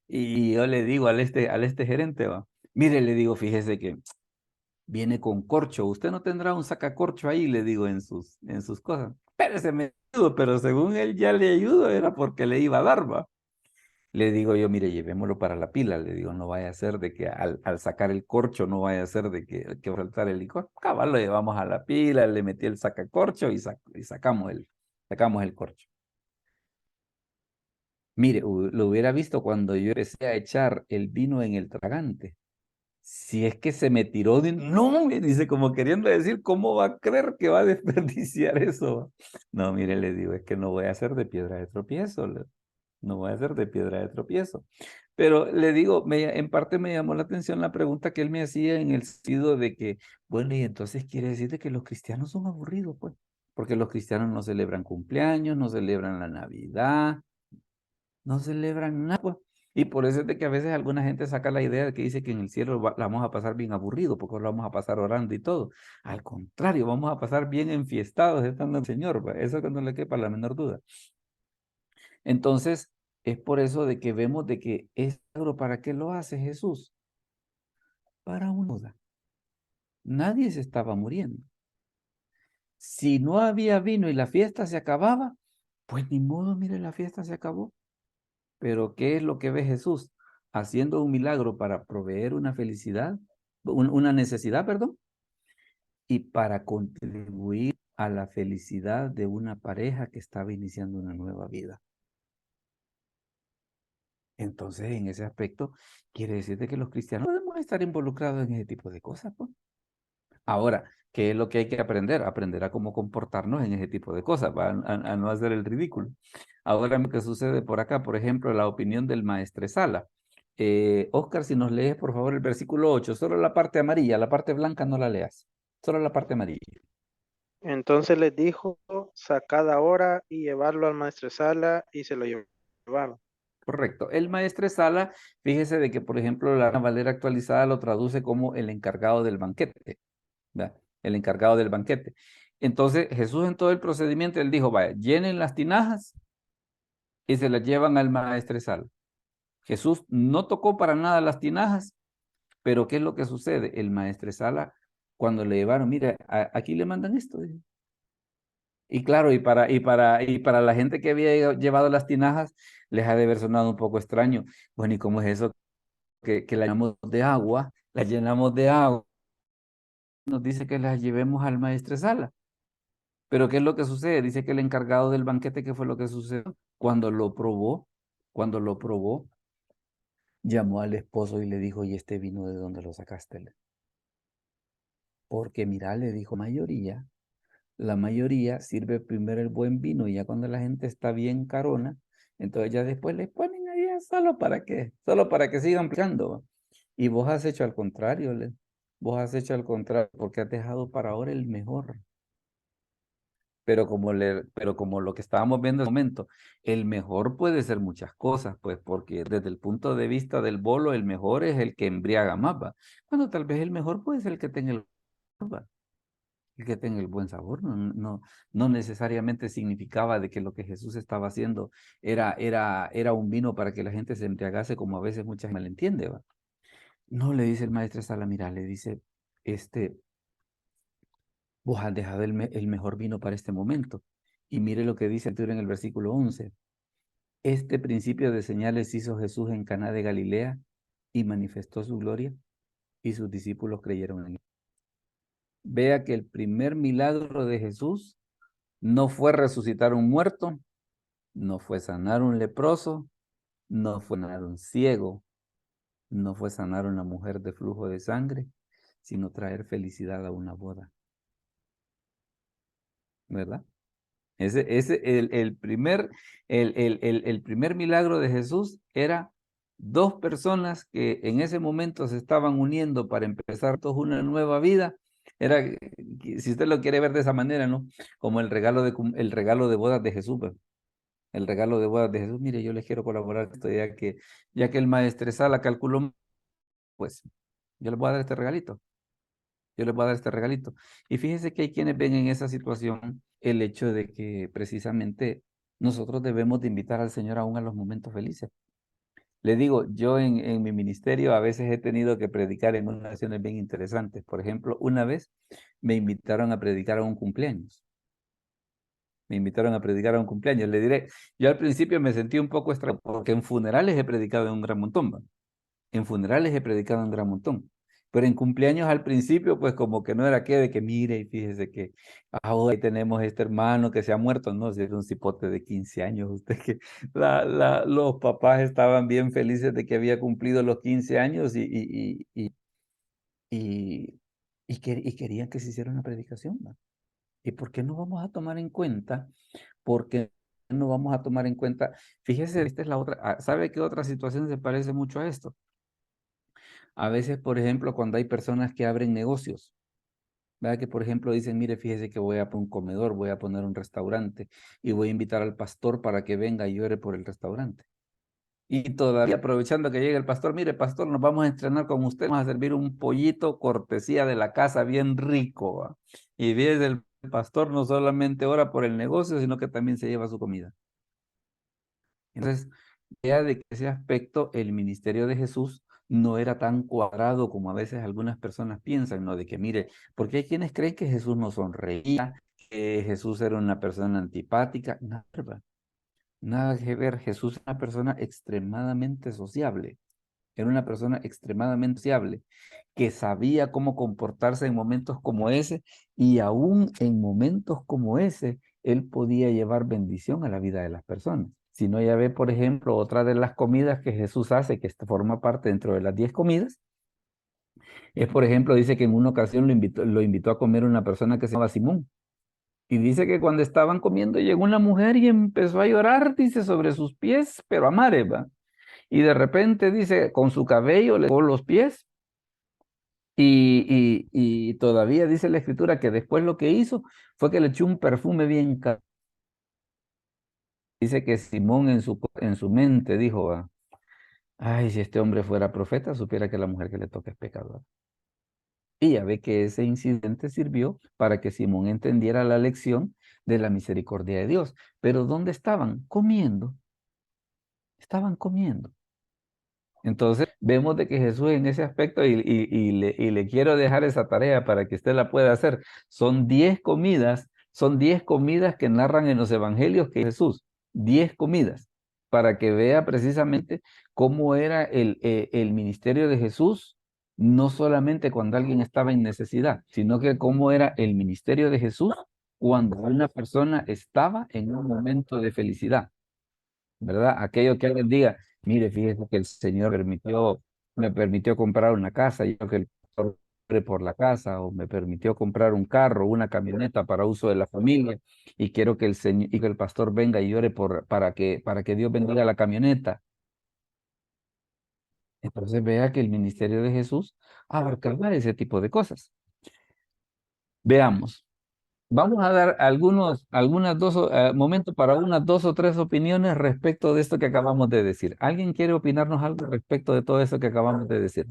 Y yo le digo al este gerente, va, mire, le digo, fíjese que viene con corcho, usted no tendrá un sacacorcho ahí, le digo, en sus cosas. Espérese, me ayudo, pero según él ya le ayudo, era porque le iba a dar, va. Le digo yo, mire, llevémoslo para la pila, le digo, no vaya a ser de que al sacar el corcho, no vaya a ser de que faltar el licor. Cabal, lo llevamos a la pila, le metí el sacacorcho y sacamos el corcho. Mire, lo hubiera visto cuando yo empecé a echar el vino en el tragante. Si es que se me tiró no, me dice, como queriendo decir, ¿cómo va a creer que va a desperdiciar eso? No, mire, le digo, es que no voy a hacer de piedra de tropiezo. No voy a hacer de piedra de tropiezo. Pero le digo, en parte me llamó la atención la pregunta que él me hacía en el sentido de que, bueno, y entonces quiere decir de que los cristianos son aburridos, pues, porque los cristianos no celebran cumpleaños, no celebran la Navidad, no celebran nada, pues. Y por eso es de que a veces alguna gente saca la idea de que dice que en el cielo la vamos a pasar bien aburrido, porque lo vamos a pasar orando y todo. Al contrario, vamos a pasar bien enfiestados estando el Señor, pues. Eso que no le quepa la menor duda. Entonces, es por eso de que vemos de que ¿para qué lo hace Jesús? Para una boda. Nadie se estaba muriendo. Si no había vino y la fiesta se acababa, pues ni modo, mire, la fiesta se acabó. Pero ¿qué es lo que ve Jesús? Haciendo un milagro para proveer una felicidad, una necesidad, perdón, y para contribuir a la felicidad de una pareja que estaba iniciando una nueva vida. Entonces, en ese aspecto, quiere decir que los cristianos podemos estar involucrados en ese tipo de cosas, pues. Ahora, ¿qué es lo que hay que aprender? Aprender a cómo comportarnos en ese tipo de cosas, a no hacer el ridículo. Ahora, lo que sucede por acá, por ejemplo, la opinión del maestresala. Oscar, si nos lees por favor el versículo 8, solo la parte amarilla, la parte blanca no la leas, solo la parte amarilla. Entonces les dijo, sacad ahora y llevarlo al maestresala, y se lo llevaron. Correcto. El maestresala, fíjese de que, por ejemplo, la Reina Valera actualizada lo traduce como el encargado del banquete. ¿Verdad? El encargado del banquete. Entonces, Jesús en todo el procedimiento, él dijo, vaya, llenen las tinajas y se las llevan al maestresala. Jesús no tocó para nada las tinajas, pero ¿qué es lo que sucede? El maestresala, cuando le llevaron, mire, aquí le mandan esto. Dice. Y claro, y para la gente que había llevado las tinajas, les ha de haber sonado un poco extraño. Bueno, ¿y cómo es eso? Que la llenamos de agua, la llenamos de agua, nos dice que las llevemos al maestresala. Pero ¿qué es lo que sucede? Dice que el encargado del banquete, ¿qué fue lo que sucedió? Cuando lo probó, llamó al esposo y le dijo, ¿y este vino de dónde lo sacaste? Porque mira, le dijo, la mayoría sirve primero el buen vino y ya cuando la gente está bien carona, entonces ya después les ponen ahí solo para qué, solo para que sigan picando. Y vos has hecho al contrario, vos has hecho al contrario porque has dejado para ahora el mejor. Pero como lo que estábamos viendo en el momento, el mejor puede ser muchas cosas, pues porque desde el punto de vista del bolo, el mejor es el que embriaga más, ¿va? Cuando tal vez el mejor puede ser el que tenga el que tenga el buen sabor, no necesariamente significaba de que lo que Jesús estaba haciendo era un vino para que la gente se embriagase, como a veces mucha gente malentiende, ¿va? No, le dice el maestro Sala, mira, le dice, vos has dejado el mejor vino para este momento. Y mire lo que dice en el versículo 11. Este principio de señales hizo Jesús en Caná de Galilea y manifestó su gloria y sus discípulos creyeron en él. Vea que el primer milagro de Jesús no fue resucitar un muerto, no fue sanar un leproso, no fue sanar un ciego, no fue sanar una mujer de flujo de sangre, sino traer felicidad a una boda. ¿Verdad? El primer milagro de Jesús era dos personas que en ese momento se estaban uniendo para empezar todos una nueva vida. Era, si usted lo quiere ver de esa manera, ¿no? Como el regalo de bodas de Jesús. ¿Ve? El regalo de bodas de Jesús. Mire, yo les quiero colaborar con esto, ya que el maestresala calculó, pues yo les voy a dar este regalito. Yo les voy a dar este regalito. Y fíjense que hay quienes ven en esa situación el hecho de que precisamente nosotros debemos de invitar al Señor aún a los momentos felices. Le digo, yo en mi ministerio a veces he tenido que predicar en unas ocasiones bien interesantes. Por ejemplo, una vez me invitaron a predicar a un cumpleaños. Me invitaron a predicar a un cumpleaños. Le diré, yo al principio me sentí un poco extraño porque en funerales he predicado en un gran montón. ¿Va? En funerales he predicado un gran montón. Pero en cumpleaños al principio, pues como que no era que de que mire y fíjese que ahora tenemos este hermano que se ha muerto, no, si era un cipote de 15 años, usted que los papás estaban bien felices de que había cumplido los 15 años y querían que se hiciera una predicación, ¿no? ¿Y por qué no vamos a tomar en cuenta? ¿Por qué no vamos a tomar en cuenta? Fíjese, esta es la otra, ¿sabe qué otra situación se parece mucho a esto? A veces, por ejemplo, cuando hay personas que abren negocios, ¿verdad? Que, por ejemplo, dicen, mire, fíjese que voy a poner un comedor, voy a poner un restaurante y voy a invitar al pastor para que venga y ore por el restaurante. Y todavía aprovechando que llega el pastor, mire, pastor, nos vamos a estrenar con usted, vamos a servir un pollito cortesía de la casa bien rico, ¿va? Y fíjese, el pastor no solamente ora por el negocio, sino que también se lleva su comida. Entonces, vea de que ese aspecto, el ministerio de Jesús no era tan cuadrado como a veces algunas personas piensan, ¿no? De que, mire, porque hay quienes creen que Jesús no sonreía, que Jesús era una persona antipática. Nada que ver, Jesús es una persona extremadamente sociable. Era una persona extremadamente sociable, que sabía cómo comportarse en momentos como ese, y aún en momentos como ese, él podía llevar bendición a la vida de las personas. Si no, ya ve, por ejemplo, otra de las comidas que Jesús hace, que forma parte dentro de las 10 comidas, es, por ejemplo, dice que en una ocasión lo invitó a comer una persona que se llamaba Simón. Y dice que cuando estaban comiendo llegó una mujer y empezó a llorar, dice, sobre sus pies, pero a mares, ¿va? y de repente dice, con su cabello le lavó los pies y todavía dice la escritura que después lo que hizo fue que le echó un perfume bien caro. Dice que Simón en su mente dijo, ay, si este hombre fuera profeta, supiera que la mujer que le toca es pecadora. Y ya ve que ese incidente sirvió para que Simón entendiera la lección de la misericordia de Dios. Pero ¿dónde estaban? Comiendo. Estaban comiendo. Entonces vemos de que Jesús en ese aspecto, y le quiero dejar esa tarea para que usted la pueda hacer, son 10 comidas que narran en los evangelios que Jesús, 10 comidas, para que vea precisamente cómo era el ministerio de Jesús, no solamente cuando alguien estaba en necesidad, sino que cómo era el ministerio de Jesús cuando una persona estaba en un momento de felicidad. ¿Verdad? Aquello que alguien diga, mire, fíjese que el Señor me permitió comprar una casa, y yo que el pastor ore por la casa, o me permitió comprar un carro, una camioneta para uso de la familia, y quiero que el Señor y que el pastor venga y ore para que Dios bendiga la camioneta. Entonces vea que el ministerio de Jesús abarcaba ese tipo de cosas. Veamos. Vamos a dar momentos para unas 2 o 3 opiniones respecto de esto que acabamos de decir. ¿Alguien quiere opinarnos algo respecto de todo eso que acabamos de decir?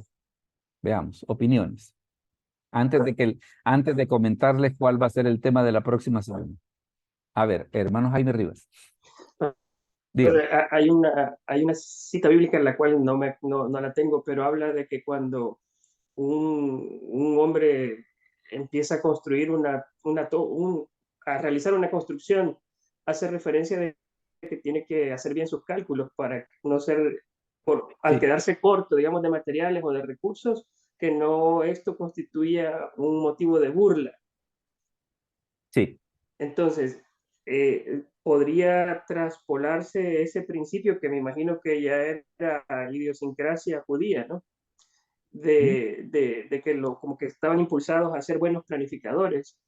Veamos, opiniones. Antes de comentarles cuál va a ser el tema de la próxima semana. A ver, hermano Jaime Rivas. Dígame. Hay una cita bíblica en la cual no la tengo, pero habla de que cuando un hombre empieza a construir a realizar una construcción, hace referencia de que tiene que hacer bien sus cálculos para no ser, al Sí. quedarse corto, digamos, de materiales o de recursos, que no esto constituya un motivo de burla. Sí. Entonces, podría traspolarse ese principio que me imagino que ya era idiosincrasia judía, ¿no? De que como que estaban impulsados a ser buenos planificadores.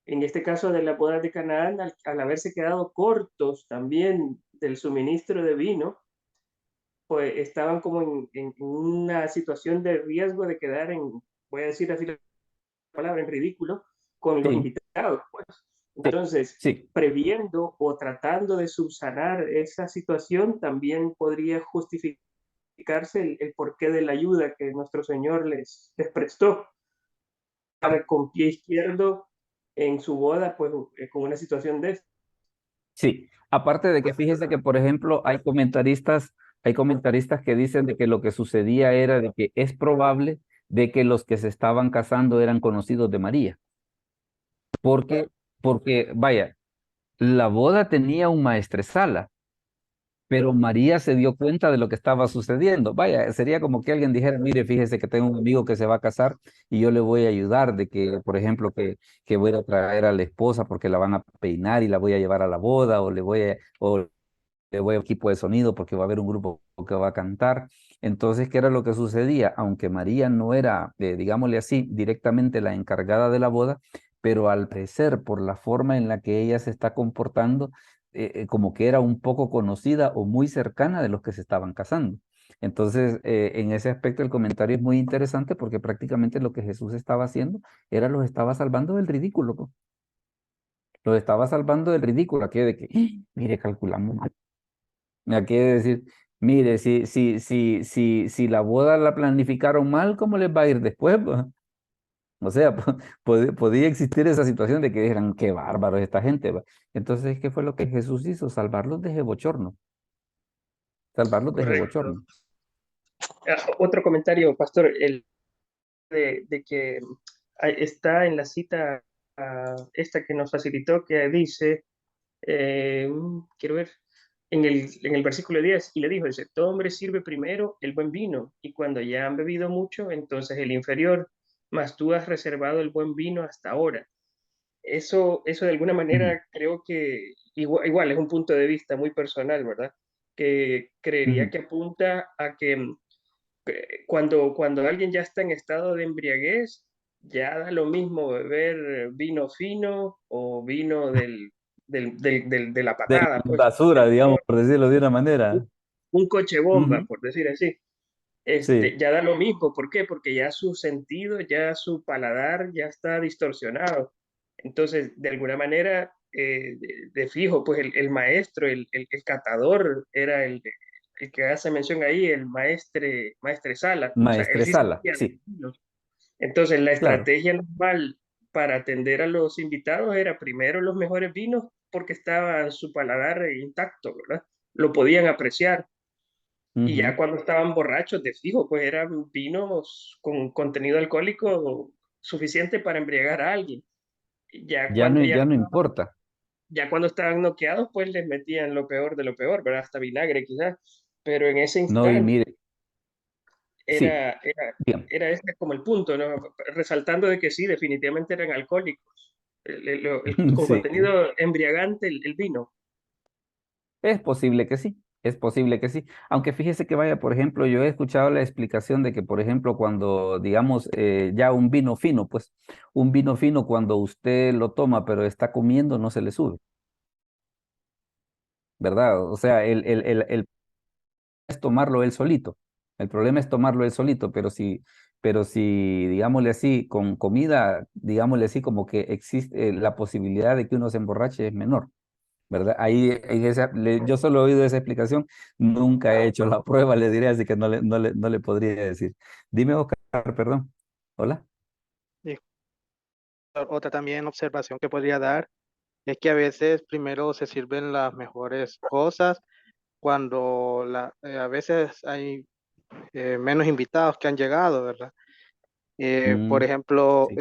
En este caso de las bodas de Canaán, al haberse quedado cortos también del suministro de vino, pues estaban como en una situación de riesgo de quedar voy a decir así la palabra, en ridículo con los Sí. invitados, pues. Entonces, Sí. previendo o tratando de subsanar esa situación, también podría justificarse el porqué de la ayuda que nuestro Señor les prestó para con pie izquierdo en su boda, pues con una situación de esta. Sí, aparte de que fíjese que, por ejemplo, hay comentaristas que dicen de que lo que sucedía era de que es probable de que los que se estaban casando eran conocidos de María. Porque, vaya, la boda tenía un maestresala, pero María se dio cuenta de lo que estaba sucediendo. Vaya, sería como que alguien dijera, mire, fíjese que tengo un amigo que se va a casar y yo le voy a ayudar de que, por ejemplo, que voy a traer a la esposa porque la van a peinar y la voy a llevar a la boda, o le voy a equipo de sonido porque va a haber un grupo que va a cantar. Entonces, ¿qué era lo que sucedía? Aunque María no era, digámosle así, directamente la encargada de la boda, pero al parecer, por la forma en la que ella se está comportando, como que era un poco conocida o muy cercana de los que se estaban casando. Entonces, en ese aspecto el comentario es muy interesante porque prácticamente lo que Jesús estaba haciendo era los estaba salvando del ridículo, po. Los estaba salvando del ridículo, aquello de que, mire, calculamos mal. Me quiere decir, mire, si la boda la planificaron mal, ¿cómo les va a ir después, pues? O sea, podía existir esa situación de que dijeran, qué bárbaros esta gente, va. Entonces, ¿qué fue lo que Jesús hizo? Salvarlos de ese bochorno. Salvarlos de ese Correcto. bochorno. Otro comentario, pastor, de que está en la cita esta que nos facilitó, que dice, quiero ver, en el versículo 10, y le dice, todo hombre sirve primero el buen vino, y cuando ya han bebido mucho, entonces el inferior, mas tú has reservado el buen vino hasta ahora. Eso de alguna manera creo que igual es un punto de vista muy personal, ¿verdad? Que creería que apunta a que cuando alguien ya está en estado de embriaguez, ya da lo mismo beber vino fino o vino de la De patada, pues. basura, digamos, por decirlo de una manera. un coche bomba, Ujú. por decir así. Sí, Ya da lo mismo. ¿Por qué? Porque ya su sentido, ya su paladar ya está distorsionado. Entonces, de alguna manera, de fijo, pues el maestro, el catador, era el que hace mención ahí, el maestre Sala. O sea, él sí maestresala, sabía de sí, vinos. Entonces, la claro. estrategia normal para atender a los invitados era primero los mejores vinos porque estaba su paladar intacto, ¿verdad? Lo podían apreciar. Y ya Ujú. cuando estaban borrachos, de fijo, pues eran vinos con contenido alcohólico suficiente para embriagar a alguien. Y Ya no importa. ya cuando estaban noqueados, pues les metían lo peor de lo peor, ¿verdad? Hasta vinagre quizás. Pero en ese No, y instante mire, sí, era, era, bien. era este como el punto, ¿no? Resaltando de que sí, definitivamente eran alcohólicos. Con Sí, contenido embriagante el vino. es posible que sí, es posible que sí. Aunque fíjese que vaya, por ejemplo, yo he escuchado la explicación de que, por ejemplo, cuando, digamos, ya un vino fino, pues, un vino fino cuando usted lo toma, pero está comiendo, no se le sube, ¿verdad? O sea, el es tomarlo él solito. El problema es tomarlo él solito, pero si, digámosle así, con comida, digámosle así, como que existe la posibilidad de que uno se emborrache es menor. ¿Verdad? Ahí, yo solo he oído esa explicación, nunca he hecho la prueba, le diré, así que no le podría decir. Dime, Oscar, perdón. Hola. Y otra también observación que podría dar es que a veces primero se sirven las mejores cosas cuando a veces hay menos invitados que han llegado, ¿verdad? Por Mm, ejemplo, sí.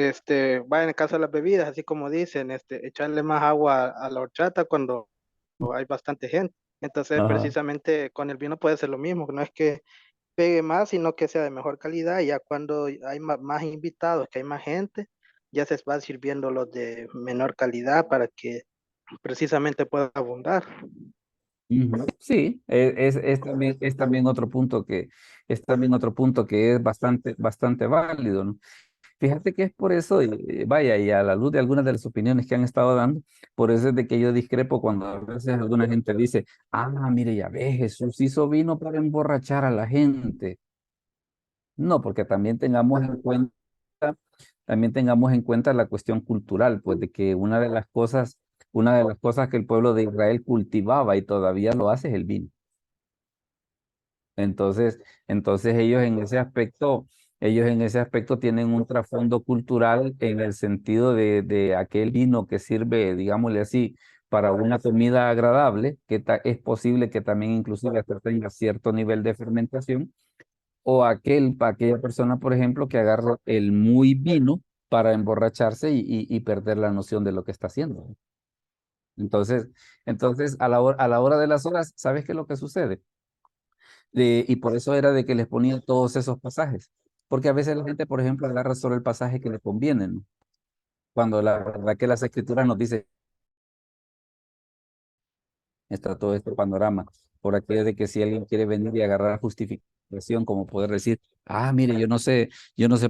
va en el caso de las bebidas, así como dicen, echarle más agua a la horchata cuando hay bastante gente. Entonces, Ajá. precisamente con el vino puede ser lo mismo, no es que pegue más, sino que sea de mejor calidad. Y ya cuando hay más invitados, que hay más gente, ya se va sirviendo los de menor calidad para que precisamente pueda abundar. Ujú. Sí, es también otro punto es también otro punto que es bastante válido, ¿no? Fíjate que es por eso, y vaya, y a la luz de algunas de las opiniones que han estado dando, por eso es de que yo discrepo cuando a veces alguna gente dice, ah, mire, ya ve, Jesús hizo vino para emborrachar a la gente. No, porque también tengamos en cuenta la cuestión cultural, pues de que una de las cosas que el pueblo de Israel cultivaba y todavía lo hace es el vino. Entonces ellos en ese aspecto tienen un trasfondo cultural en el sentido de aquel vino que sirve, digámosle así, para una comida agradable, que es posible que también inclusive hasta tenga cierto nivel de fermentación, o aquella persona, por ejemplo, que agarra el muy vino para emborracharse y perder la noción de lo que está haciendo. Entonces, entonces a la hora de las horas, ¿sabes qué es lo que sucede? Y por eso era de que les ponía todos esos pasajes. Porque a veces la gente, por ejemplo, agarra solo el pasaje que le conviene, ¿no? Cuando la verdad que las escrituras nos dicen, está todo este panorama, por aquello de que si alguien quiere venir y agarrar justificación, como poder decir, ah, mire, yo no sé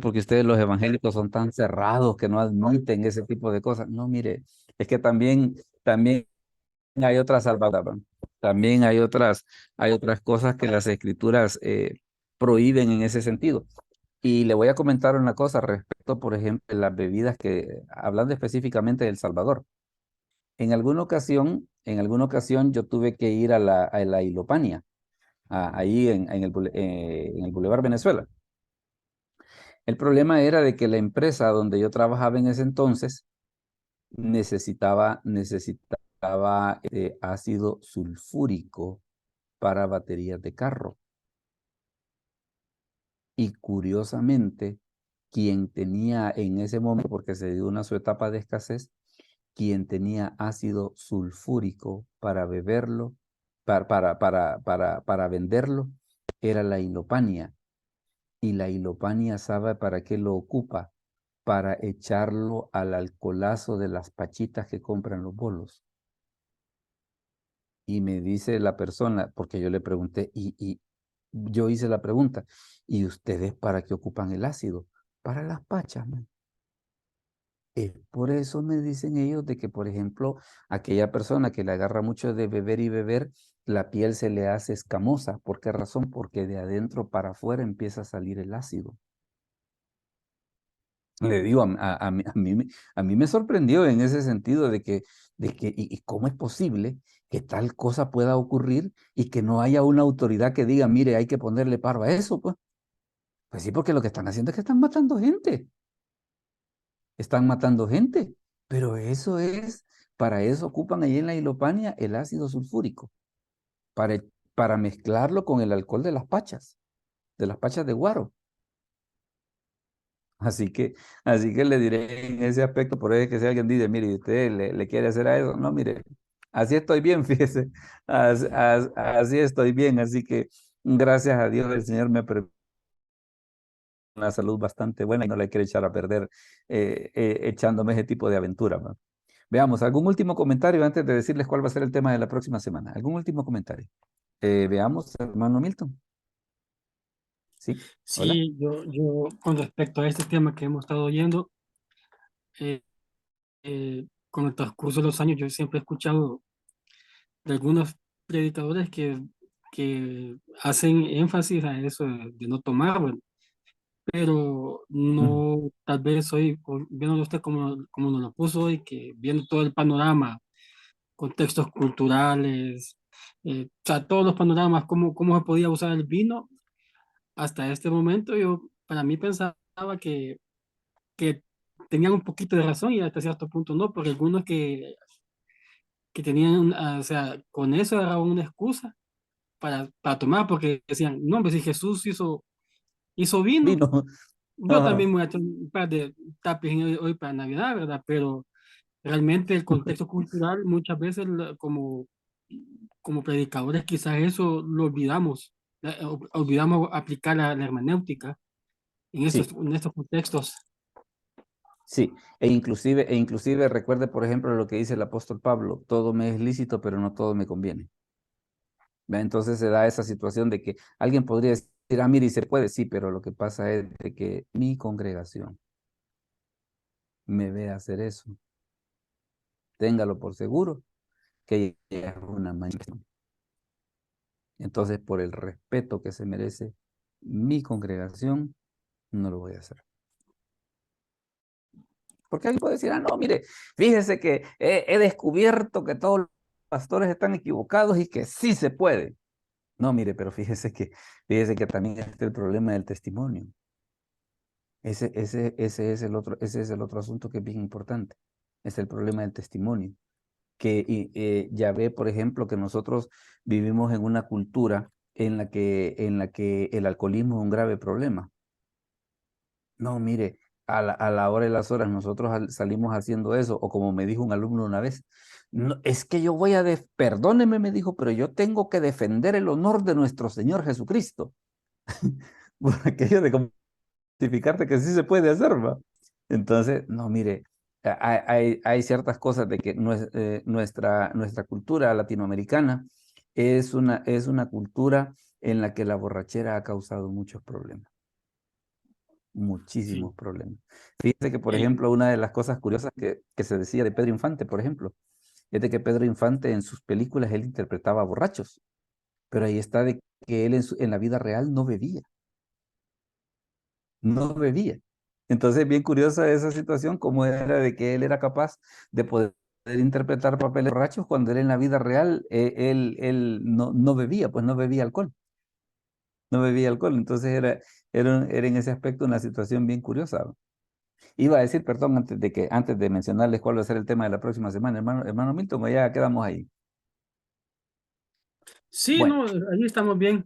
por qué ustedes los evangélicos son tan cerrados que no admiten ese tipo de cosas. No, mire, es que también hay otras salvaguardas, también hay otras cosas que las escrituras prohíben en ese sentido. Y le voy a comentar una cosa respecto, por ejemplo, las bebidas que, hablando específicamente del Salvador. En alguna ocasión yo tuve que ir a la Ilopania, ahí en el Boulevard Venezuela. El problema era de que la empresa donde yo trabajaba en ese entonces necesitaba ácido sulfúrico para baterías de carro. Y curiosamente, quien tenía en ese momento, porque se dio una su etapa de escasez, quien tenía ácido sulfúrico para beberlo, para venderlo, era la Ilopania. Y la Ilopania sabe para qué lo ocupa, para echarlo al alcoholazo de las pachitas que compran los bolos. Y me dice la persona, porque yo le pregunté, y yo hice la pregunta, ¿y ustedes para qué ocupan el ácido? Para las pachas, man. Por eso me dicen ellos de que, por ejemplo, aquella persona que le agarra mucho de beber y beber, la piel se le hace escamosa. ¿Por qué razón? Porque de adentro para afuera empieza a salir el ácido. Le digo, a mí me sorprendió en ese sentido y cómo es posible que tal cosa pueda ocurrir y que no haya una autoridad que diga, mire, hay que ponerle paro a eso, pues. Pues sí, porque lo que están haciendo es que están matando gente. Están matando gente. Pero eso es, para eso ocupan ahí en la Ilopania el ácido sulfúrico, para, para mezclarlo con el alcohol de las pachas de guaro. Así que le diré en ese aspecto, por eso es que si alguien dice, mire, usted le quiere hacer a eso, no, mire, así estoy bien, fíjese, así estoy bien, así que gracias a Dios el Señor me permite una salud bastante buena y no le quiere echar a perder echándome ese tipo de aventura, ¿va? Veamos, ¿algún último comentario antes de decirles cuál va a ser el tema de la próxima semana? ¿Algún último comentario? Veamos, hermano Milton. Sí, hola. Sí, yo con respecto a este tema que hemos estado oyendo, eh, con el transcurso de los años, yo siempre he escuchado de algunos predicadores que hacen énfasis a eso de no tomar, ¿verdad? Pero Mm, no, tal vez hoy, viendo usted como nos lo puso hoy, que viendo todo el panorama, contextos culturales, o sea, todos los panoramas, cómo se podía usar el vino, hasta este momento yo, para mí pensaba que tenían un poquito de razón y hasta cierto punto no, porque algunos que tenían, o sea, con eso era una excusa para tomar, porque decían, no, pues si Jesús hizo vino, vino. yo Ajá. también voy a echar un par de tapis hoy para Navidad, ¿verdad? Pero realmente el contexto cultural muchas veces como predicadores quizás eso lo olvidamos, olvidamos aplicar la hermenéutica Sí. en estos contextos. Sí, e inclusive recuerde, por ejemplo, lo que dice el apóstol Pablo, todo me es lícito, pero no todo me conviene. ¿Ve? Entonces se da esa situación de que alguien podría decir, ah, mire, y se puede, sí, pero lo que pasa es de que mi congregación me ve hacer eso. Téngalo por seguro que es una manifestación. Entonces, por el respeto que se merece mi congregación, no lo voy a hacer. Porque alguien puede decir, ah, no, mire, fíjese que he descubierto que todos los pastores están equivocados y que sí se puede. No, mire, pero fíjese que también está el problema del testimonio. Ese es el otro asunto que es bien importante. Es el problema del testimonio. Ya ve, por ejemplo, que nosotros vivimos en una cultura en la que el alcoholismo es un grave problema. No, mire, a la hora y las horas nosotros salimos haciendo eso, o como me dijo un alumno una vez, no, es que yo voy perdóneme, me dijo, pero yo tengo que defender el honor de nuestro Señor Jesucristo. Por aquello de justificarte que sí se puede hacer, ¿va? Entonces, no, mire, hay ciertas cosas de que nuestra cultura latinoamericana es una cultura en la que la borrachera ha causado muchos problemas. Sí. Muchísimos problemas. Fíjese que, por El- ejemplo, una de las cosas curiosas que se decía de Pedro Infante, por ejemplo, es de que Pedro Infante en sus películas él interpretaba borrachos, pero ahí está de que él en la vida real no bebía, no bebía. Entonces, bien curiosa esa situación, como era de que él era capaz de poder interpretar papeles borrachos cuando él en la vida real, él no bebía, pues no bebía alcohol, no bebía alcohol. Entonces era en ese aspecto una situación bien curiosa. Iba a decir, perdón, antes de mencionarles cuál va a ser el tema de la próxima semana, hermano Milton, o ya quedamos ahí. sí, Bueno, no, ahí estamos bien,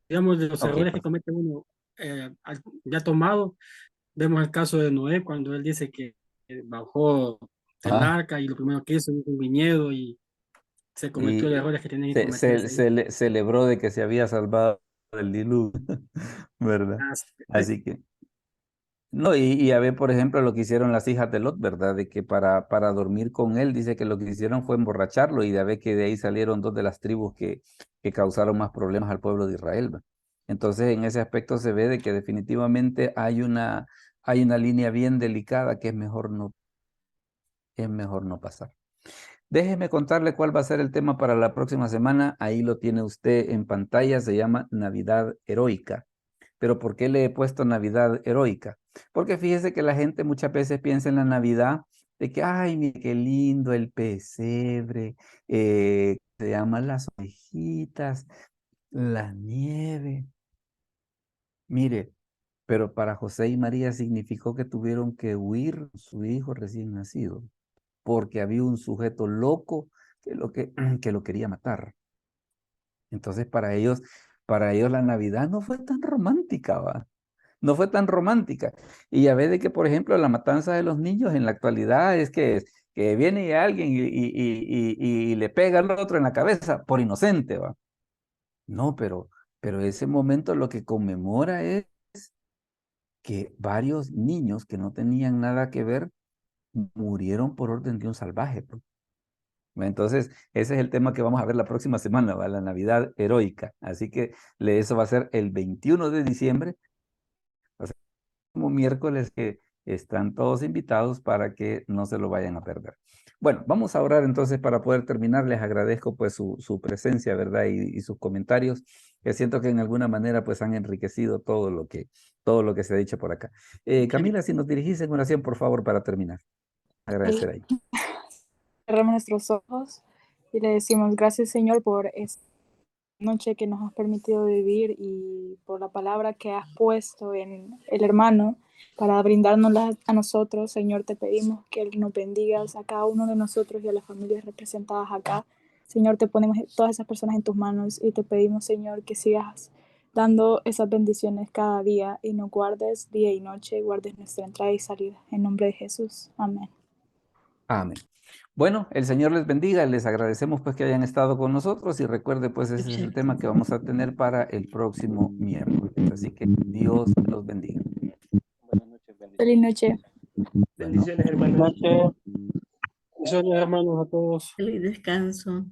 digamos, de los ok, errores que comete uno ya tomado. Vemos el caso de Noé cuando él dice que bajó del ah, arca y lo primero que hizo fue un viñedo y se cometió los y errores que tenía que cometerse ahí. celebró de que se había salvado del diluvio, ¿verdad? Así Así que, no, y a ver, por ejemplo, lo que hicieron las hijas de Lot, ¿verdad? De que para dormir con él, dice que lo que hicieron fue emborracharlo y de ver que de ahí salieron dos de las tribus que causaron más problemas al pueblo de Israel, ¿va? Entonces, en ese aspecto se ve de que definitivamente hay una línea bien delicada que es mejor no es mejor no pasar. Déjeme contarle cuál va a ser el tema para la próxima semana. Ahí lo tiene usted en pantalla, se llama Navidad Heroica. Pero ¿por qué le he puesto Navidad Heroica? Porque fíjese que la gente muchas veces piensa en la Navidad de que, ay, mire qué lindo el pesebre, se llaman las ovejitas, la nieve. Mire, pero para José y María significó que tuvieron que huir su hijo recién nacido, porque había un sujeto loco que lo quería matar. Entonces para ellos la Navidad no fue tan romántica, ¿va? No fue tan romántica. Y ya ve de que, por ejemplo, la matanza de los niños en la actualidad que viene alguien y le pega al otro en la cabeza por inocente, ¿va? No, pero ese momento lo que conmemora es que varios niños que no tenían nada que ver murieron por orden de un salvaje, pues. Entonces, ese es el tema que vamos a ver la próxima semana, ¿va? La Navidad heroica. Así que eso va a ser el 21 de diciembre, va a ser como miércoles, que están todos invitados para que no se lo vayan a perder. Bueno, vamos a orar entonces para poder terminar. Les agradezco pues su presencia, ¿verdad? Y sus comentarios, que siento que en alguna manera pues han enriquecido todo lo que se ha dicho por acá. Camila, si nos dirigís en oración, por favor, para terminar. Agradecer ahí. Cerramos nuestros ojos y le decimos gracias, Señor, por esta noche que nos has permitido vivir y por la palabra que has puesto en el hermano para brindárnosla a nosotros. Señor, te pedimos que nos bendigas a cada uno de nosotros y a las familias representadas acá. Señor, te ponemos todas esas personas en tus manos y te pedimos, Señor, que sigas dando esas bendiciones cada día y nos guardes día y noche, guardes nuestra entrada y salida. En nombre de Jesús. Amén. Amén. Bueno, el Señor les bendiga, les agradecemos pues que hayan estado con nosotros y recuerde pues ese es el tema que vamos a tener para el próximo miércoles. Así que Dios los bendiga. Buenas noches, bendiciones. Feliz noche. Bendiciones, Buenas hermanos. noches. Bendiciones, hermanos, a todos. Feliz descanso.